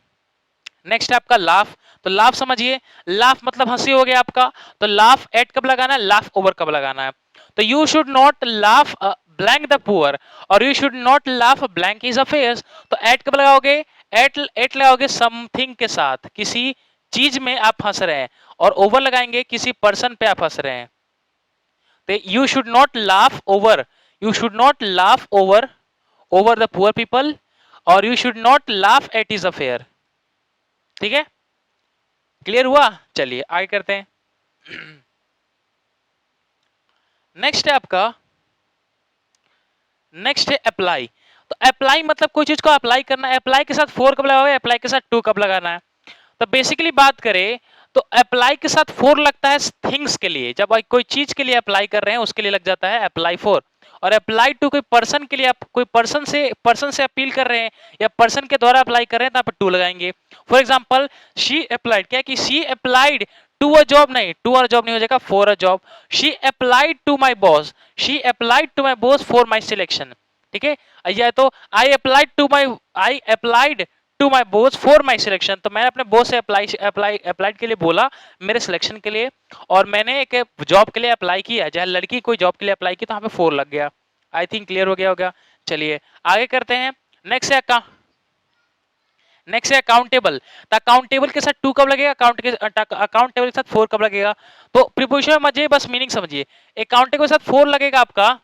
नेक्स्ट आपका लाफ, तो लाफ समझिए, लाफ मतलब हंसी हो गया आपका। तो लाफ एट कब लगाना है, लाफ ओवर कब लगाना है। तो you should not laugh blank the poor, और you should not laugh blank his affairs. तो एट कब लगाओगे, एट लगाओगे समथिंग के साथ, किसी चीज में आप हंस रहे हैं, और ओवर लगाएंगे किसी पर्सन पे आप हंस रहे हैं। तो you should not laugh over, you should not laugh over over the poor people, और you should not laugh at his affair. ठीक है, क्लियर हुआ। चलिए आगे करते हैं। नेक्स्ट है आपका, नेक्स्ट है अप्लाई। तो अप्लाई मतलब कोई चीज को अप्लाई करना है। अप्लाई के साथ फोर कब लगाओगे, अप्लाई के साथ टू कब लगाना है। तो बेसिकली बात करें तो अप्लाई के साथ फोर लगता है थिंग्स के लिए, जब कोई चीज के लिए अप्लाई कर रहे हैं उसके लिए लग जाता है अप्लाई फोर। और अप्लाई टू कोई पर्सन के लिए, आप कोई पर्सन से अपील कर रहे हैं या पर्सन के द्वारा अप्लाई कर रहे हैं तो आप टू लगाएंगे। फॉर एग्जांपल शी अप्लाइड, क्या कि she applied to a job, नहीं टू अ जॉब नहीं हो जाएगा, for a job. She applied to my boss, she applied to my boss for my selection. ठीक है, या तो I applied to my boss for my selection, तो मैंने अपने बॉस से अप्लाइड के लिए बोला मेरे सिलेक्शन के लिए, और मैंने एक जॉब के लिए अप्लाई किया, चाहे लड़की कोई जॉब के लिए अप्लाई की, तो यहाँ पे फोर लग गया। आई थिंक क्लियर हो गया होगा। चलिए आगे करते हैं। नेक्स्ट है अकाउंटेबल। तो अकाउंटेबल के साथ टू कब लगेगा, अकाउंटेबल के साथ फोर कब लगेगा। तो प्रीपोजिशन में मजे बस मीनिंग समझिए। अकाउंटेबल के साथ फोर लगेगा आपका,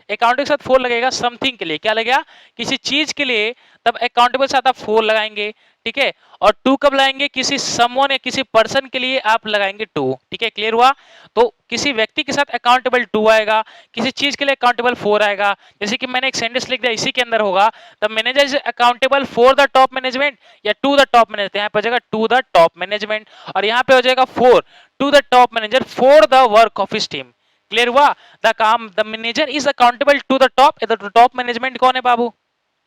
अकाउंटेबल के साथ फोर लगेगा समथिंग के लिए, क्या लगेगा, किसी चीज के लिए, तब अकाउंटेबल के साथ आप फोर लगाएंगे। ठीक है, और टू कब लगाएंगे, किसी समवन या किसी पर्सन के लिए आप लगाएंगे टू। ठीक है, क्लियर हुआ। तो किसी व्यक्ति के साथ अकाउंटेबल टू आएगा, किसी चीज के लिए अकाउंटेबल फोर आएगा। जैसे कि मैंने एक सेंटेंस लिख दिया, इसी के अंदर होगा, the manager is accountable for the top management, या टू द टॉप मैनेजमेंट, यहाँ पे हो जाएगा टू द टॉप मैनेजमेंट, और यहाँ पे हो जाएगा for to the top manager for the work of his team. Clear हुआ। The manager is accountable to the top, the top management कौन है बाबू,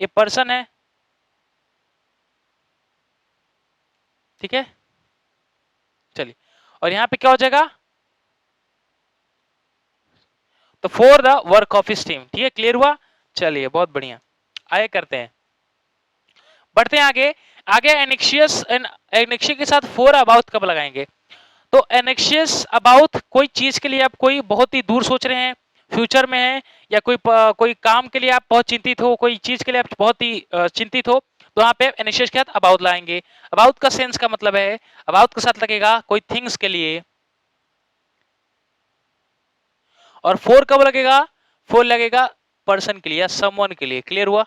ये पर्सन है। ठीक है, चलिए, और यहां पे क्या हो जाएगा, तो for the work of his team. ठीक है, क्लियर हुआ। चलिए बहुत बढ़िया, आगे करते हैं, बढ़ते हैं आगे। आगे एनेक्शियस के साथ फोर अबाउट कब लगाएंगे। तो एनेक्शियस अबाउट, कोई चीज के लिए आप कोई बहुत ही दूर सोच रहे हैं, फ्यूचर में है, या कोई काम के लिए आप बहुत चिंतित हो, कोई चीज के लिए आप बहुत ही चिंतित हो, तो वहां पे एनेक्शियस के साथ अबाउट लाएंगे। अबाउट का सेंस का मतलब है, अबाउट के साथ लगेगा कोई थिंग्स के लिए, और फोर कब लगेगा, फोर लगेगा पर्सन के लिए या समवन के लिए। क्लियर हुआ।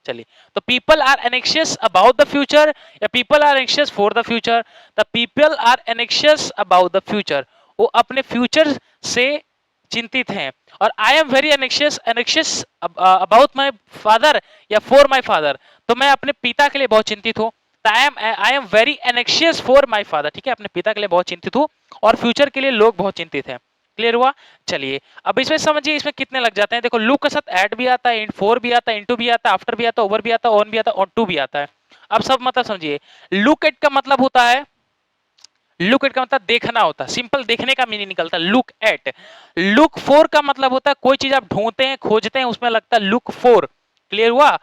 चलिए, तो people are anxious about the future, या people are anxious for the future. The people are anxious about the future, वो अपने फ्यूचर से चिंतित हैं। और I am very anxious about my father, या फॉर माय फादर, तो मैं अपने पिता के लिए बहुत चिंतित हूँ। I am very anxious for my father. ठीक है, अपने पिता के लिए बहुत चिंतित हूँ, और फ्यूचर के लिए लोग बहुत चिंतित हैं। क्लियर हुआ। चलिए अब इसमें समझिए इसमें कितने लग जाते हैं। देखो लुक के साथ एट भी आता है, फॉर भी आता है, इनटू भी आता है, आफ्टर भी आता है, ओवर भी आता है, ऑन भी आता है और टू भी आता है। अब सब मतलब समझिए, लुक एट का मतलब होता है, लुक एट का मतलब देखना होता है, सिंपल देखने का मीनिंग निकलता है लुक एट। लुक फॉर का मतलब होता है कोई चीज आप ढूंढते हैं, खोजते हैं, उसमें लगता है लुक फॉर। क्लियर हुआ।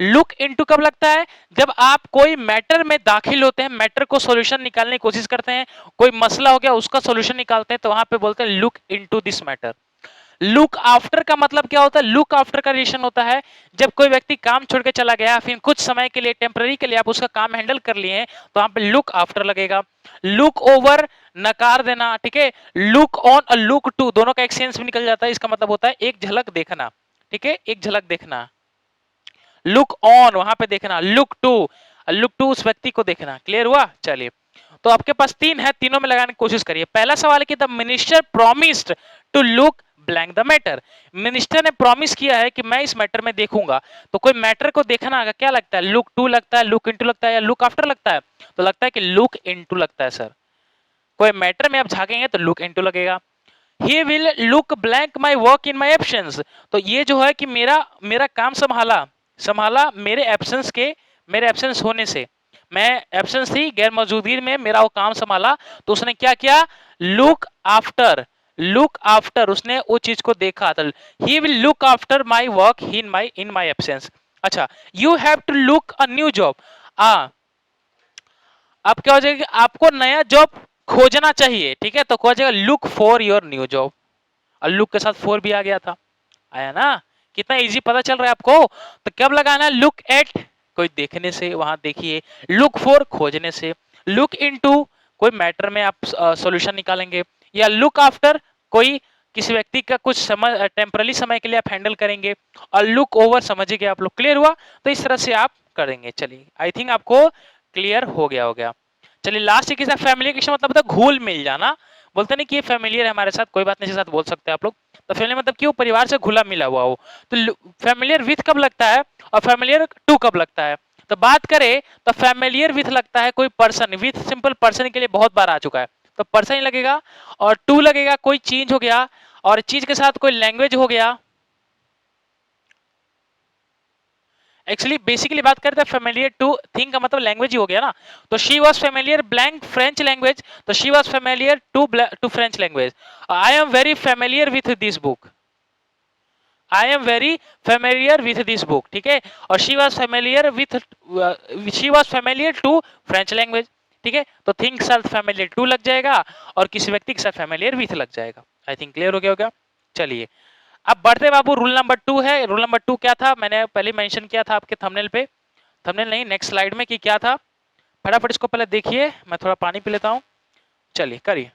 लुक इनटू कब लगता है, जब आप कोई मैटर में दाखिल होते हैं, मैटर को सॉल्यूशन निकालने की कोशिश करते हैं, कोई मसला हो गया उसका सॉल्यूशन निकालते हैं, तो वहां पे बोलते हैं look into this matter. Look after का मतलब क्या होता है, लुक आफ्टर का रिलेशन होता है जब कोई व्यक्ति काम छोड़ के चला गया, फिर कुछ समय के लिए टेम्पररी के लिए आप उसका काम हैंडल कर लिए हैं, तो वहां पे लुक आफ्टर लगेगा। लुक ओवर नकार देना, ठीक है। लुक ऑन और लुक टू दोनों का एक सेंस भी निकल जाता है, इसका मतलब होता है एक झलक देखना, ठीक है, एक झलक देखना। लुक ऑन वहां पे देखना, लुक टू उस व्यक्ति को देखना। क्लियर हुआ। चलिए तो आपके पास तीन है, तीनों में लगाने की कोशिश करिए। पहला सवाल है कि the minister promised to look blank the matter. Minister ने प्रॉमिस किया है कि मैं इस मैटर में देखूंगा, तो कोई मैटर को देखना आगा, क्या लगता है, लुक टू लगता है, लुक इनटू लगता है, या लुक आफ्टर लगता है, तो लगता है कि लुक इनटू लगता है सर। कोई मैटर में आप झांकेंगे तो लुक इनटू लगेगा। ही will look blank my work in my absence, तो ये जो है कि मेरा मेरा काम संभाला संभाला मेरे एब्सेंस के, मेरे एब्सेंस होने से, मैं एब्सेंस थी, गैर मौजूदगी में मेरा वो काम संभाला, तो उसने क्या किया, लुक आफ्टर, लुक आफ्टर उसने वो चीज को देखा था। He will look after my work in my absence. अच्छा, you have to look a new job. अब क्या हो जाएगा कि आपको नया जॉब खोजना चाहिए, ठीक है, तो क्या हो जाएगा, look for your new job. और लुक के साथ फोर भी आ गया था, आया ना, कितना इजी पता चल रहा है आपको। तो कब लगाना है, लुक एट कोई देखने से, वहां देखिए, लुक फॉर खोजने से, लुक इनटू कोई मैटर में आप सॉल्यूशन निकालेंगे, या लुक आफ्टर कोई किसी व्यक्ति का कुछ समय टेम्पररी समय के लिए आप हैंडल करेंगे, और लुक ओवर समझिए आप लोग। क्लियर हुआ। तो इस तरह से आप करेंगे। चलिए आई थिंक आपको क्लियर हो गया। चलिए लास्ट एक फैमिली का मतलब होता है घुल मिल जाना। बोलते नहीं कि ये फैमिलियर है हमारे साथ, कोई बात नहीं, इसके साथ बोल सकते हैं आप लोग। तो फैमिली मतलब कि वो परिवार से घुला मिला हुआ हो। तो फैमिलियर विथ कब लगता है और फैमिलियर टू कब लगता है। तो बात करें तो फैमिलियर विथ लगता है कोई पर्सन, विथ सिंपल पर्सन के लिए बहुत बार आ चुका है, तो पर्सन ही लगेगा। और टू लगेगा कोई चीज हो गया, और चीज के साथ कोई लैंग्वेज हो गया। एक्चुअली बेसिकली बात करते हैं फेमिलियर टू थिंग का मतलब लैंग्वेज ही हो गया ना। तो she was familiar blank French language, तो she was familiar to French language. I am very familiar with this book, I am very familiar with this book, ठीक है। और she was familiar with, she was familiar to French language, ठीक है। तो thing साथ familiar to लग जाएगा और किसी व्यक्ति के साथ फेमिलियर विथ लग जाएगा। आई थिंक क्लियर हो गया। चलिए अब बढ़ते बाबू, रूल नंबर 2 है। रूल नंबर 2 क्या था, मैंने पहले मेंशन किया था आपके थंबनेल पे, थंबनेल नहीं नेक्स्ट स्लाइड में, कि क्या था। फटाफट इसको पहले देखिए, मैं थोड़ा पानी पी लेता हूं। चलिए करिए।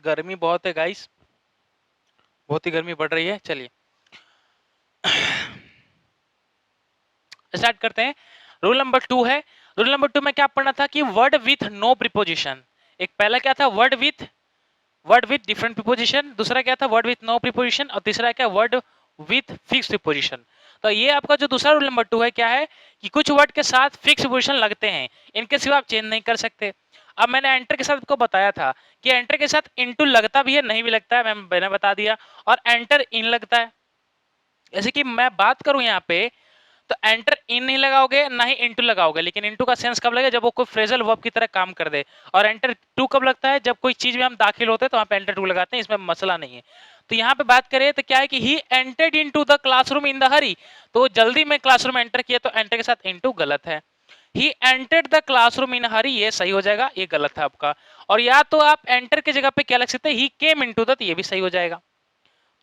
गर्मी बहुत है गाइस, बहुत ही गर्मी बढ़ रही है। चलिए स्टार्ट करते हैं। रूल नंबर 2 है। रूल नंबर 2 में क्या पढ़ना था कि वर्ड विथ नो प्रीपोजिशन। एक पहला क्या था, वर्ड विथ डिफरेंट प्रीपोजिशन, दूसरा क्या था वर्ड विथ नो प्रीपोजिशन, और तीसरा क्या वर्ड विथ फिक्स प्रीपोजिशन। तो ये आपका जो दूसरा रूल नंबर 2 है क्या है कि कुछ वर्ड के साथ फिक्स प्रीपोजिशन लगते हैं, इनके सिवा आप चेंज नहीं कर सकते। अब मैंने एंटर के साथ आपको बताया था कि एंटर के साथ इनटू लगता भी है, नहीं भी लगता है, मैंने बता दिया। और एंटर इन लगता है। जैसे कि मैं बात करूं यहाँ पे, तो एंटर इन नहीं लगाओगे ना ही इनटू लगाओगे, लेकिन इनटू का सेंस कब लगेगा, जब वो कोई फ्रेजल वर्ब की तरह काम कर दे। और एंटर टू कब लगता है, जब कोई चीज में हम दाखिल होते हैं तो वहां पे एंटर टू लगाते हैं, इसमें मसला नहीं है। तो यहाँ पे बात करें तो क्या है कि he entered into the classroom in the hurry, तो जल्दी में क्लासरूम एंटर किया, तो एंटर के साथ इनटू गलत है। He entered the classroom in hurry, ये सही हो जाएगा, ये गलत है आपका। और या तो आप एंटर की जगह पे क्या लग सकते हैं, ही केम इनटू द, ये भी सही हो जाएगा।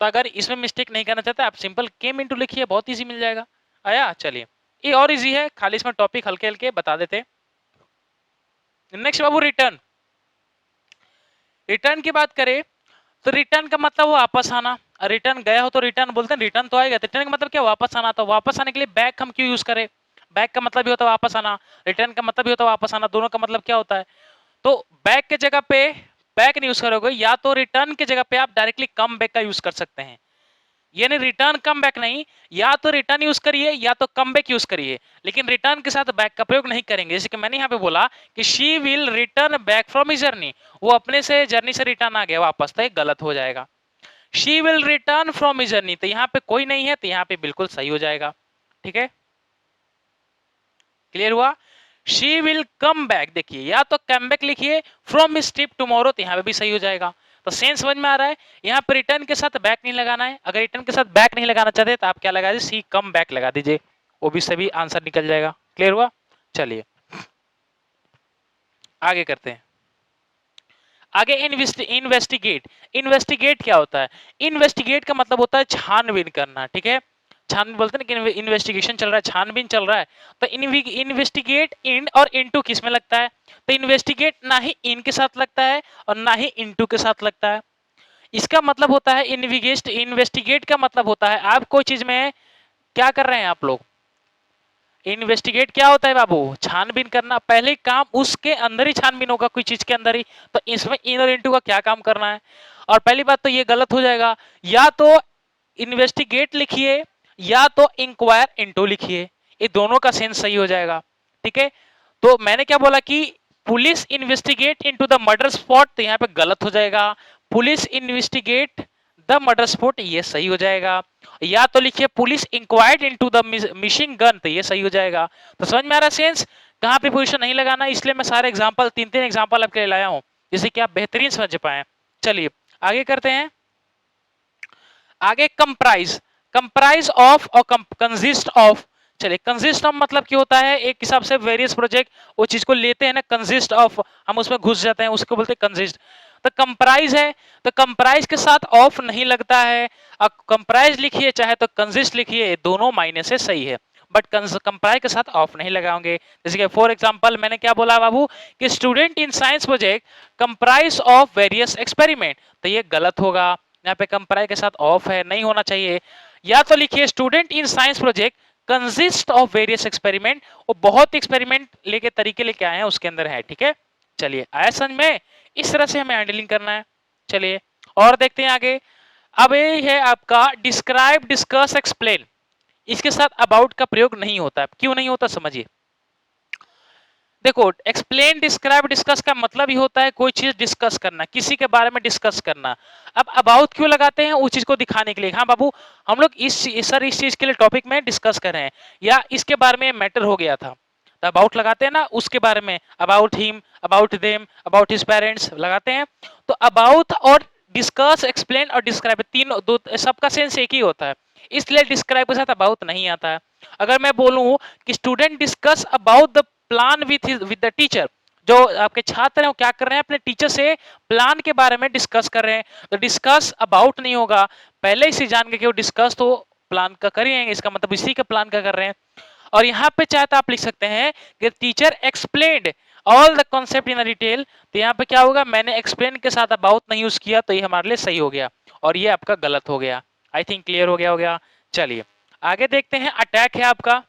तो अगर इसमें मिस्टेक नहीं करना चाहते आप सिंपल केम इनटू लिखिए, बहुत इजी मिल जाएगा। आया, चलिए ये और इजी है, खाली इसमें टॉपिक हल्के हल्के बता देते। नेक्स्ट बाबू रिटर्न। रिटर्न की बात करें तो रिटर्न का मतलब वो वापस आना। रिटर्न गया हो तो रिटर्न बोलते हैं, रिटर्न तो आएगा। रिटर्न का मतलब क्या, वापस आना। तो वापस आने के लिए बैक हम क्यों यूज करें? बैक का मतलब भी होता है वापस आना, रिटर्न का मतलब भी होता है वापस आना, दोनों का मतलब क्या होता है? तो बैक के जगह पे बैक नहीं यूज करोगे, या तो रिटर्न की जगह पे आप डायरेक्टली कम बैक का यूज कर सकते हैं। यानी रिटर्न कम बैक नहीं, या तो रिटर्न यूज करिए या तो कम बैक यूज करिए, लेकिन रिटर्न के साथ बैक का प्रयोग नहीं करेंगे। जैसे कि मैंने यहाँ पे बोला कि she will return back from his journey, वो अपने से जर्नी से रिटर्न आ गया वापस, तो ये गलत हो जाएगा। She will return from his journey, तो यहाँ पे कोई नहीं है, तो यहाँ पे बिल्कुल सही हो जाएगा। ठीक है, क्लियर हुआ? शी विल कम बैक, देखिए या तो कम बैक लिखिए फ्रॉम हिज ट्रिप टुमारो, तो यहाँ पे भी सही हो जाएगा। तो सेंस समझ में आ रहा है? यहाँ पे रिटर्न के साथ बैक नहीं लगाना है। अगर रिटर्न के साथ बैक नहीं लगाना चाहते तो आप क्या लगा दीजिए, सी कम बैक लगा दीजिए, वो भी सभी आंसर निकल जाएगा। क्लियर हुआ? चलिए आगे करते हैं। आगे इन्वेस्टिगेट। इन्वेस्टिगेट क्या होता है? इन्वेस्टिगेट का मतलब होता है छानबीन करना। ठीक है, छानबीन बोलते हैं कि इन्वेस्टिगेशन चल रहा है, छानबीन चल रहा है। तो इन्वेस्टिगेट इन और इनटू किस में लगता है? तो इन्वेस्टिगेट ना ही इन के साथ लगता है और ना ही इनटू के साथ लगता है। इसका मतलब होता है इन्वेस्टिगेट का मतलब होता है आप कोई चीज में क्या कर रहे हैं आप लोग। इन्वेस्टिगेट क्या होता है बाबू? छानबीन करना। पहले काम उसके अंदर ही छानबीन होगा, कोई चीज के अंदर ही। तो इसमें इन और इनटू का क्या काम करना है? और पहली बात तो ये गलत हो जाएगा, या तो इन्वेस्टिगेट लिखिए या तो इंक्वायर इनटू लिखिए, ये दोनों का सेंस सही हो जाएगा। ठीक है, तो मैंने क्या बोला कि police investigate into the murder spot, तो यहाँ पे गलत हो जाएगा। Police investigate the murder spot, ये सही हो जाएगा। या तो लिखिए police inquired into the missing gun, तो ये सही हो जाएगा। तो समझ में आ रहा है सेंस? कहाँ पे पोजीशन नहीं लगाना, इसलिए मैं सारे एग्जांपल तीन तीन एग्जांपल आपके लिए लाया हूं, जिससे कि आप बेहतरीन समझ पाए। चलिए आगे करते हैं। आगे कंप्राइज। कंप्राइज ऑफ और कंसिस्ट ऑफ। चलिए कंसिस्ट ऑफ मतलब क्या होता है? एक हिसाब से वेरियस प्रोजेक्ट वो चीज को लेते हैं ना, कंसिस्ट ऑफ हम उसमें घुस जाते हैं, उसको बोलते हैं कंसिस्ट। तो कंप्राइज है, तो कंप्राइज के साथ ऑफ नहीं लगता है। अब कंप्राइज लिखिए चाहे तो कंसिस्ट लिखिए, दोनों मायने से सही है, बट कंप्राइज के साथ ऑफ नहीं लगाओगे। जैसे कि फॉर एग्जांपल मैंने क्या बोला बाबू कि student in science project comprise of various experiment, तो ये गलत होगा। यहाँ पे कंप्राइज के साथ ऑफ है, नहीं होना चाहिए। या तो लिखिए student in science project consist of various experiment, वो बहुत एक्सपेरिमेंट लेके तरीके लेके आए हैं उसके अंदर है। ठीक है, चलिए आया समझ में? इस तरह से हमें हैंडलिंग करना है। चलिए और देखते हैं आगे। अब ये है आपका डिस्क्राइब डिस्कस एक्सप्लेन, इसके साथ अबाउट का प्रयोग नहीं होता है। क्यों नहीं होता समझिए। देखो एक्सप्लेन डिस्क्राइब डिस्कस का मतलब ही होता है कोई चीज डिस्कस करना, किसी के बारे में डिस्कस करना। अब अबाउट क्यों लगाते हैं? उस चीज को दिखाने के लिए। हाँ बाबू हम लोग इस चीज के लिए टॉपिक में डिस्कस कर रहे हैं, या इसके बारे में मैटर हो गया था, तो अबाउट लगाते हैं ना उसके बारे में। About him, about them, about his parents लगाते हैं। तो अबाउट और डिस्कस एक्सप्लेन और डिस्क्राइब तीनों दो सबका सेंस एक ही होता है, इसलिए डिस्क्राइब के साथ अबाउट नहीं आता है। अगर मैं बोलूं कि student discuss about the plan with the teacher, जो आपके छात्र हैं वो क्या कर रहे हैं, अपने टीचर से प्लान के बारे में डिस्कस कर रहे हैं, तो डिस्कस अबाउट नहीं होगा। पहले इसे जान के कि वो डिस्कस तो प्लान का करेंगे, इसका मतलब इसी के प्लान का कर रहे हैं। और यहाँ पे चाहे तो आप लिख सकते हैं कि teacher explained all the concept in detail, तो यहाँ पे क्या होगा, मैंने एक्सप्लेन के साथ अबाउट नहीं यूज किया, तो ये हमारे लिए सही हो गया और ये आपका गलत हो गया। आई थिंक क्लियर हो गया। चलिए आगे देखते हैं। अटैक है आपका,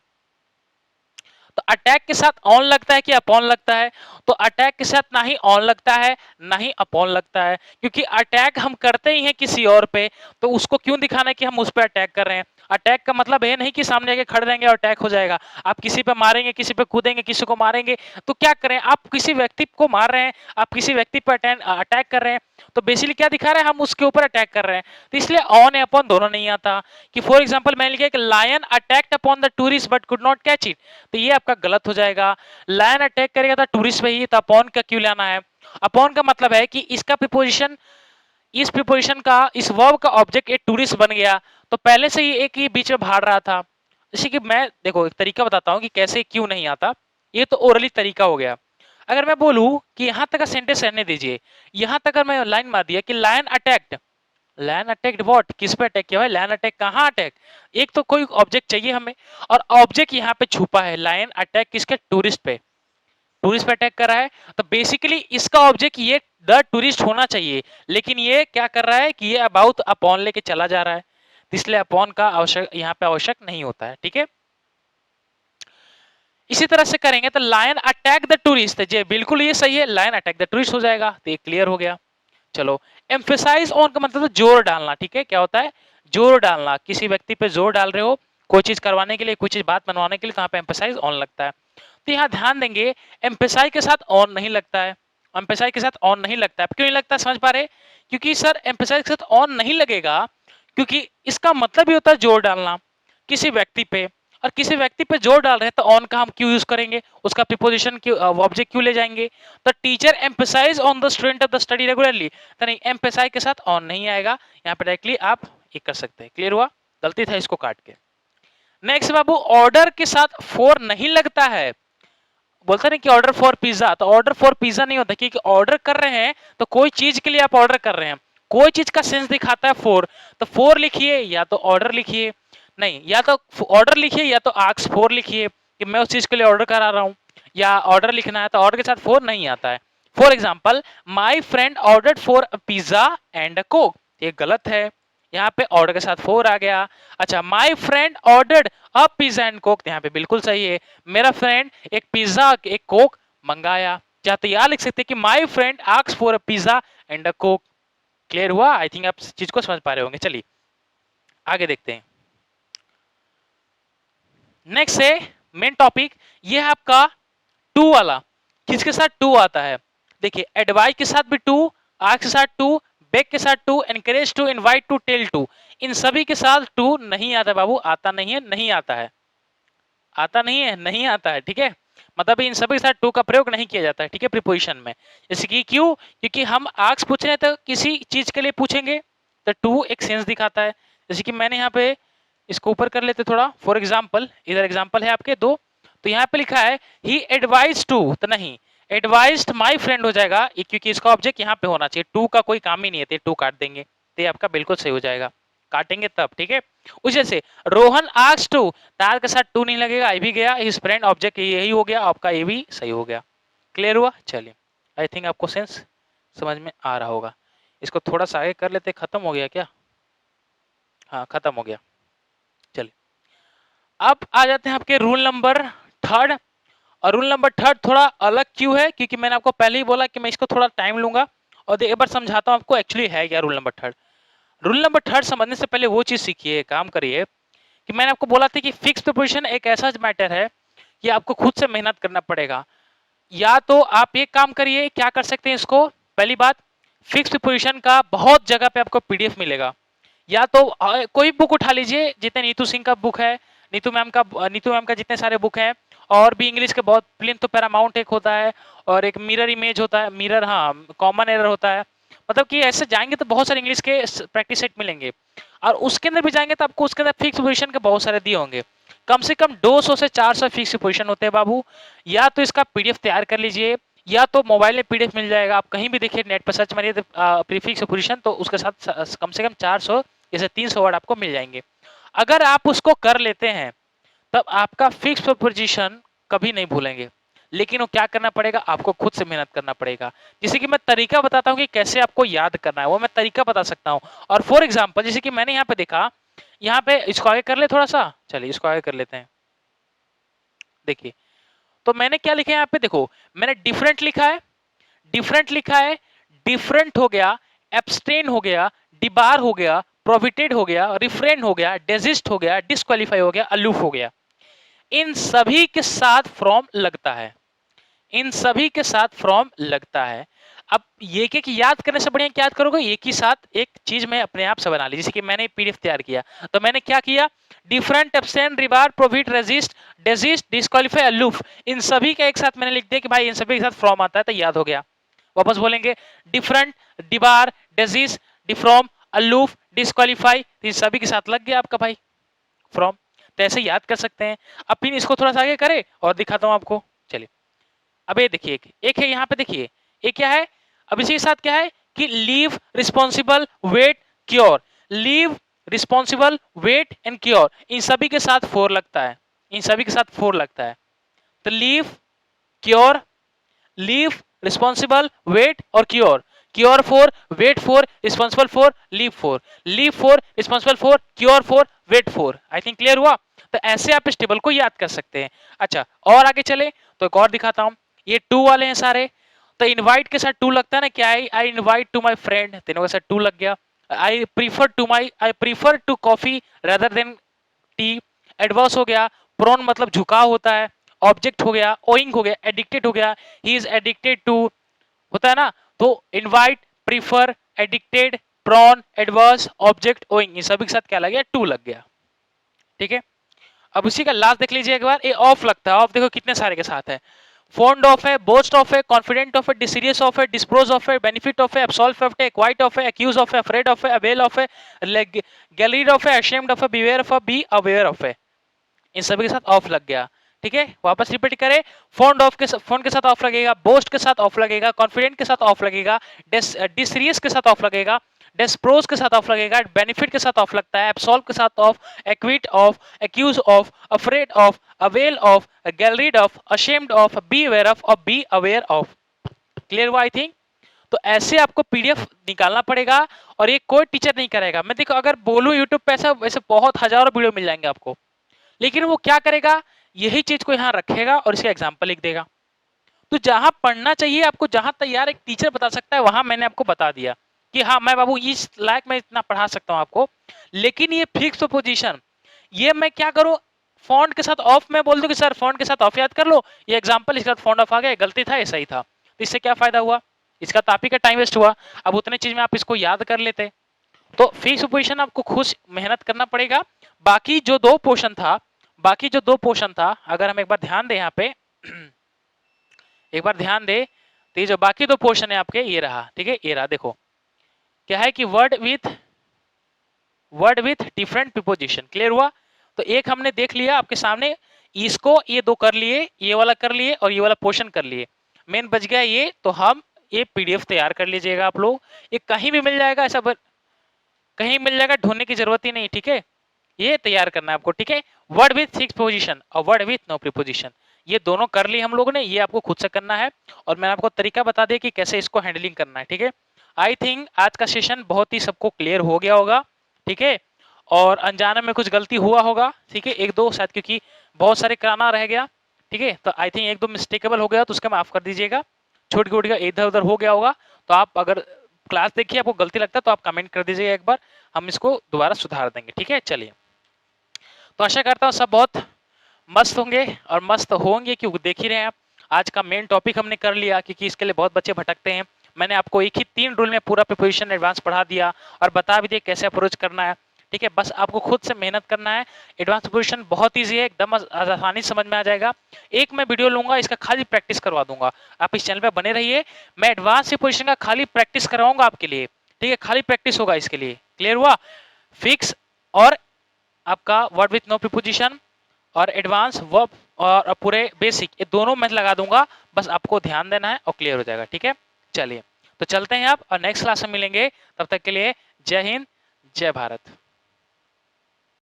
तो अटैक के साथ ऑन लगता है कि अपॉन लगता है? तो अटैक के साथ ना ही ऑन लगता है ना ही अपॉन लगता है, क्योंकि अटैक हम करते ही हैं किसी और पे, तो उसको क्यों दिखाना है कि हम उस पर अटैक कर रहे हैं? अटैक का मतलब ये नहीं कि सामने आके खड़े रहेंगे और अटैक हो जाएगा। आप किसी पे मारेंगे, किसी पे कूदेंगे, किसी को मारेंगे, तो क्या करें? आप किसी व्यक्ति को मार रहे हैं, आप किसी व्यक्ति पर अटैक कर रहे हैं, तो बेसिकली क्या दिखा रहे हैं, हम उसके ऊपर अटैक कर रहे हैं। तो इसलिए ऑन या अपॉन दोनों नहीं आता। कि फॉर एग्जांपल मैंने लिखा कि lion attacked upon the tourist but could not catch it, तो ये आपका गलत हो जाएगा। लायन अटैक करेगा था टूरिस्ट पे ही, तो अपॉन का क्यों लाना है? अपॉन का मतलब है कि इसका प्रीपोजिशन, इस प्रीपोजिशन का, इस वर्ब का ऑब्जेक्ट एक टूरिस्ट बन गया, तो पहले से ही एक ही बीच में भाड़ रहा था। जैसे कि मैं देखो एक तरीका बताता हूँ कि कैसे क्यों नहीं आता। ये तो ओरली तरीका हो गया। अगर मैं बोलूं कि यहां तक का सेंटेंस रहने दीजिए, यहां तक अगर मैं लाइन मार दिया कि lion attacked, lion attacked what, किस पे अटैक किया भाई? लैन अटैक कहाँ अटैक? एक तो कोई ऑब्जेक्ट चाहिए हमें, और ऑब्जेक्ट यहाँ पे छुपा है। लाइन अटैक किसके? टूरिस्ट पे। टूरिस्ट पे अटैक कर रहा है, तो बेसिकली इसका ऑब्जेक्ट ये द टूरिस्ट होना चाहिए, लेकिन ये क्या कर रहा है कि ये अबाउट अपॉन लेके चला जा रहा है, तो इसलिए अपॉन का आवश्यक यहाँ पे आवश्यक नहीं होता है। ठीक है, इसी तरह से करेंगे तो लायन अटैक द टूरिस्ट, ये बिल्कुल ये सही है, लायन अटैक द टूरिस्ट हो जाएगा, तो ये क्लियर हो गया। चलो, एम्फेसाइज ऑन का मतलब तो जोर डालना। ठीक है, क्या होता है? जोर डालना, किसी व्यक्ति पे जोर डाल रहे हो कोई चीज करवाने के लिए, कोई चीज बात मनवाने के लिए, तो यहाँ पे एम्फेसाइज ऑन लगता है। तो यहाँ ध्यान देंगे, एम्फेसाइज के साथ ऑन नहीं लगता है। एम्फेसाइज के साथ ऑन नहीं लगता है, क्यों नहीं लगता समझ पा रहे? क्योंकि सर एम्फेसाइज के साथ ऑन नहीं लगेगा, क्योंकि इसका मतलब ही होता है जोर डालना किसी व्यक्ति पे, और किसी व्यक्ति पे जोर डाल रहे हैं तो ऑन का हम क्यों यूज करेंगे, उसका प्रीपोजिशन क्यों, ऑब्जेक्ट क्यों ले जाएंगे? तो teacher emphasise on the student of the study regularly, तो नहीं, एम्फेसाइज के साथ ऑन नहीं आएगा, यहाँ पे डायरेक्टली आप ये कर सकते हैं। क्लियर हुआ? गलती था इसको काट के। नेक्स्ट बाबू, ऑर्डर के साथ फॉर नहीं लगता है। बोलते नहीं कि ऑर्डर फॉर पिज्जा, तो ऑर्डर फॉर पिज्जा नहीं होता, क्योंकि ऑर्डर कर रहे हैं तो कोई चीज के लिए आप ऑर्डर कर रहे हैं, कोई चीज का सेंस दिखाता है फोर, तो फोर लिखिए या तो ऑर्डर लिखिए, नहीं या तो ऑर्डर लिखिए या तो आस्क फॉर लिखिए कि मैं उस चीज के लिए ऑर्डर करा रहा हूँ, या ऑर्डर लिखना है तो ऑर्डर के साथ फोर नहीं आता है। For example, my friend order for pizza and Coke, ये गलत है, यहाँ पे ऑर्डर के साथ फोर आ गया। अच्छा, my friend ordered a pizza and Coke, यहाँ पे बिल्कुल सही है, मेरा फ्रेंड एक पिज्जा एक कोक मंगाया। या तो यह लिख सकते हैं कि my friend asked for a pizza and a coke. Clear हुआ? आई थिंक आप चीज को समझ पा रहे होंगे। चलिए आगे देखते हैं। नेक्स्ट है मेन टॉपिक, ये है आपका टू वाला। किसके साथ टू आता है? देखिए, एडवाइस के साथ भी टू, आस्क के साथ टू, बेग के साथ to, encourage to, invite to, tell to, इन सभी के साथ टू नहीं आता बाबू, आता नहीं है, नहीं आता है, आता नहीं है, नहीं आता है। ठीक है, मतलब इन सभी के साथ टू का प्रयोग नहीं किया जाता है। ठीक है, प्रीपोजिशन में। जैसे कि क्यों? क्योंकि हम आस्क पूछ रहे हैं तो किसी चीज के लिए पूछेंगे, तो टू एक सेंस दिखाता है। जैसे कि मैंने यहाँ पे इसको ऊपर कर लेते थोड़ा, फॉर एग्जाम्पल, इधर एग्जाम्पल है आपके दो, तो यहाँ पे लिखा है ही एडवाइज टू, तो नहीं, एडवाइज्ड माय फ्रेंड हो जाएगा, क्योंकि इसका ऑब्जेक्ट यहाँ पे होना चाहिए, टू का कोई काम ही नहीं है, तो टू काट देंगे, तो ये आपका बिल्कुल सही हो जाएगा, काटेंगे तब। ठीक है, उस जैसे रोहन आस्क्ड टू, तार के साथ टू नहीं लगेगा, आई भी गया, हिज फ्रेंड ऑब्जेक्ट यही हो गया, आपका ये भी सही हो गया। क्लियर हुआ? चलिए, आई थिंक आपको सेंस समझ में आ रहा होगा। इसको थोड़ा सा आगे कर लेते, खत्म हो गया क्या? हाँ, खत्म हो गया। चलिए, अब आ जाते हैं आपके रूल नंबर थर्ड। और रूल नंबर थर्ड थोड़ा अलग क्यों है? क्योंकि मैंने आपको पहले ही बोला कि मैं इसको थोड़ा टाइम लूंगा, और एक बार समझाता हूँ आपको एक्चुअली है क्या rule number third. Rule number third समझने से पहले वो चीज सीखिए, काम करिए, कि मैंने आपको बोला था कि फिक्स प्रीपोजिशन एक ऐसा मैटर है कि आपको खुद से मेहनत करना पड़ेगा। या तो आप एक काम करिए, क्या कर सकते हैं इसको, पहली बात, फिक्स प्रीपोजिशन का बहुत जगह पे आपको पीडीएफ मिलेगा, या तो कोई बुक उठा लीजिए, जितने नीतू सिंह का बुक है, नीतू मैम का जितने सारे बुक हैं, और भी इंग्लिश के बहुत प्लिंथ तो पैरामाउंट एक होता है, और एक मिरर इमेज होता है, मिरर, हाँ, कॉमन एरर होता है, मतलब कि ऐसे जाएंगे तो बहुत सारे इंग्लिश के प्रैक्टिस सेट मिलेंगे, और उसके अंदर भी जाएंगे तो आपको उसके अंदर फिक्स पोजीशन के बहुत सारे दिए होंगे, कम से कम 200 से 400 फिक्स पोजीशन होते हैं बाबू। या तो इसका पीडीएफ तैयार कर लीजिए, या तो मोबाइल में पीडीएफ मिल जाएगा, आप कहीं भी देखिए, नेट पर सर्च मारिए प्रीफिक्स पोजीशन, तो उसके साथ कम से कम 400 जैसे 300 वर्ड आपको मिल जाएंगे। अगर आप उसको कर लेते हैं तब आपका फिक्स प्रीपोजिशन कभी नहीं भूलेंगे, लेकिन वो क्या करना पड़ेगा, आपको खुद से मेहनत करना पड़ेगा। जैसे कि मैं तरीका बताता हूँ कि कैसे आपको याद करना है, वो मैं तरीका बता सकता हूँ। और फॉर एग्जाम्पल, जैसे कि मैंने यहाँ पे देखा, यहाँ पे इसको आगे कर ले थोड़ा सा, चलिए इसको आगे कर लेते हैं। देखिए, तो मैंने क्या लिखा है यहाँ पे, देखो मैंने डिफरेंट लिखा है, डिफरेंट लिखा है, डिफरेंट हो गया, एब्सटेन हो गया, डिबार हो गया, प्रोविटेड हो गया, रिफ्रेन हो गया, डेजिस्ट हो गया, डिस्क्वालीफाई हो गया, अलूफ हो गया। इन सभी के साथ फ्रॉम लगता है, इन सभी के साथ फ्रॉम लगता है। अब ये कि याद करने से बढ़िया क्या याद करोगे, एक ही साथ एक चीज में अपने आप से बना ली। जैसे कि मैंने पीडीएफ तैयार किया, तो मैंने क्या किया, different, absent, rebar, prohibit, resist, desist, disqualify, aloof, इन सभी का एक साथ मैंने लिख दिया कि भाई इन सभी के साथ फ्रॉम आता है, तो याद हो गया। वापस बोलेंगे, डिफरेंट, डिबार, डेजिस्ट, डिफ्रॉम, अलूफ, डिस्क्वालीफाई, इन सभी के साथ लग गया आपका भाई फ्रॉम, तो ऐसे याद कर सकते हैं। अब फिर इसको थोड़ा सा आगे करें और दिखाता हूं आपको। चलिए, अब ये देखिए, एक है यहाँ पे, देखिए एक क्या है, अब इसी के साथ क्या है कि leave, responsible, wait, cure, leave, responsible, wait and cure, इन सभी के साथ फोर लगता है, इन सभी के साथ फोर लगता है। तो leave, cure, leave, responsible, wait और cure. Cure 4, wait 4, responsible 4, leave 4, leave 4, responsible 4, cure 4, wait 4। I think clear हुआ। तो ऐसे आप इस टेबल को याद कर सकते हैं। अच्छा, और आगे चले तो एक और दिखाता हूं। ये टू वाले हैं सारे, तो इनवाइट के साथ टू लगता है ना, क्या है, I invite to my friend, तीनों के साथ टू लग गया। I prefer to coffee rather than tea, adverse हो गया, प्रोन मतलब झुकाव होता है, ऑब्जेक्ट हो गया, ओइंग हो गया, एडिक्टेड हो गया, ही इज एडिक्टेड टू, होता है ना। तो invite, prefer, addicted, prone, adverse, object, owing, इन सभी के साथ क्या लग गया, टू लग गया। ठीक है, अब उसी का लास्ट देख लीजिए एक बार, ये ऑफ लगता है। ऑफ देखो कितने सारे के साथ है, फॉन्ड ऑफ है, बोस्ट ऑफ है, कॉन्फिडेंट ऑफ है, डिसीरियस ऑफ है, डिस्प्रोज ऑफ है, बेनिफिट ऑफ है, एब्सॉल्व ऑफ है, क्वाइट ऑफ है, एक्यूज ऑफ है, अफ्रेड ऑफ है, अवेल ऑफ है, गैलरीड ऑफ है, अशेम्ड ऑफ है, बिवेयर ऑफ है, बी अवेयर ऑफ है, इन सभी के साथ ऑफ लग गया। ठीक है, वापस रिपीट करें, फोन के साथ ऑफ लगेगा, बोस्ट के साथ ऑफ लगेगा, कॉन्फिडेंट के साथ ऑफ लगेगा, डिसरियस के साथ ऑफ लगेगा, डेस्प्रोज के साथ ऑफ लगेगा, बेनिफिट के साथ ऑफ लगता है, एब्सॉल्व के साथ of, acquit of, accuse of, afraid of, avail of, गैलरीड of, ashamed of, be aware of और बी अवेयर ऑफ। क्लियर हुआ आई थिंक। तो ऐसे आपको पीडीएफ निकालना पड़ेगा और ये कोई टीचर नहीं करेगा। मैं देखो अगर बोलूं यूट्यूब पे ऐसा वैसे बहुत हजारों वीडियो मिल जाएंगे आपको, लेकिन वो क्या करेगा, यही चीज को यहाँ रखेगा और इसका एग्जाम्पल लिख देगा। तो जहां पढ़ना चाहिए आपको, जहां तैयार एक टीचर बता सकता है, वहां मैंने आपको बता दिया कि हाँ मैं बाबू इस लायक मैं इतना पढ़ा सकता हूं आपको। लेकिन ये फिक्स पोजीशन, ये मैं क्या करूं, फॉन्ट के साथ ऑफ मैं बोल दूं कि सर फॉन्ट के साथ ऑफ याद कर लो, ये एग्जाम्पल इसके साथ फॉन्ट ऑफ आ गया, गलती था, ऐसा ही था। तो इससे क्या फायदा हुआ, इसका तो आप ही का टाइम वेस्ट हुआ। अब उतने चीज में आप इसको याद कर लेते। तो फिक्स पोजीशन आपको खुद मेहनत करना पड़ेगा। बाकी जो दो पोर्शन था, बाकी जो दो पोर्शन था, अगर हम एक बार ध्यान दें यहाँ पे एक बार ध्यान दे, तो ये जो बाकी दो पोर्शन है आपके, ये रहा। ठीक है, ये रहा, देखो क्या है कि word with different preposition. Clear हुआ। तो एक हमने देख लिया आपके सामने, इसको ये दो कर लिए, ये वाला कर लिए और ये वाला पोर्शन कर लिए, मेन बच गया ये। तो हम ये पीडीएफ तैयार कर लीजिएगा आप लोग, ये कहीं भी मिल जाएगा, ऐसा कहीं मिल जाएगा, ढूंढने की जरूरत ही नहीं। ठीक है, ये तैयार करना है आपको। ठीक है, वर्ड विथ फिक्स पोजीशन और वर्ड विथ नो प्रीपोजिशन, ये दोनों कर ली हम लोगों ने, ये आपको खुद से करना है और मैंने आपको तरीका बता दिया कि कैसे इसको हैंडलिंग करना है। ठीक है, आई थिंक आज का सेशन बहुत ही सबको क्लियर हो गया होगा। ठीक है, और अनजाने में कुछ गलती हुआ होगा, ठीक है, एक दो शायद, क्योंकि बहुत सारे कराना रह गया। ठीक है, तो आई थिंक एक दो मिस्टेकेबल हो गया तो उसका माफ कर दीजिएगा, छोटी छोटी का इधर उधर हो गया होगा। तो आप अगर क्लास देखिए आपको गलती लगता है तो आप कमेंट कर दीजिएगा एक बार, हम इसको दोबारा सुधार देंगे। ठीक है, चलिए, तो आशा करता हूँ सब बहुत मस्त होंगे और मस्त होंगे, क्योंकि देख ही रहे हैं आप आज का मेन टॉपिक हमने कर लिया, क्योंकि इसके लिए बहुत बच्चे भटकते हैं। मैंने आपको एक ही 3 रूल में पूरा प्रिपरेशन एडवांस पढ़ा दिया और बता भी दिया कैसे अप्रोच करना है। ठीक है, बस आपको खुद से मेहनत करना है। एडवांस प्रिपरेशन बहुत ईजी है, एकदम आसानी से समझ में आ जाएगा। एक मैं वीडियो लूंगा, इसका खाली प्रैक्टिस करवा दूंगा, आप इस चैनल पे बने रहिए। मैं एडवांस प्रिपरेशन का खाली प्रैक्टिस करवाऊंगा आपके लिए। ठीक है, खाली प्रैक्टिस होगा इसके लिए। क्लियर हुआ। फिक्स और आपका वर्ड विथ नो प्रीपोजिशन और एडवांस वर्ब और पूरे बेसिक, ये दोनों मैं लगा दूंगा, बस आपको ध्यान देना है और क्लियर हो जाएगा। ठीक है, चलिए तो चलते हैं आप और नेक्स्ट क्लास में मिलेंगे। तब तक के लिए जय हिंद, जय भारत।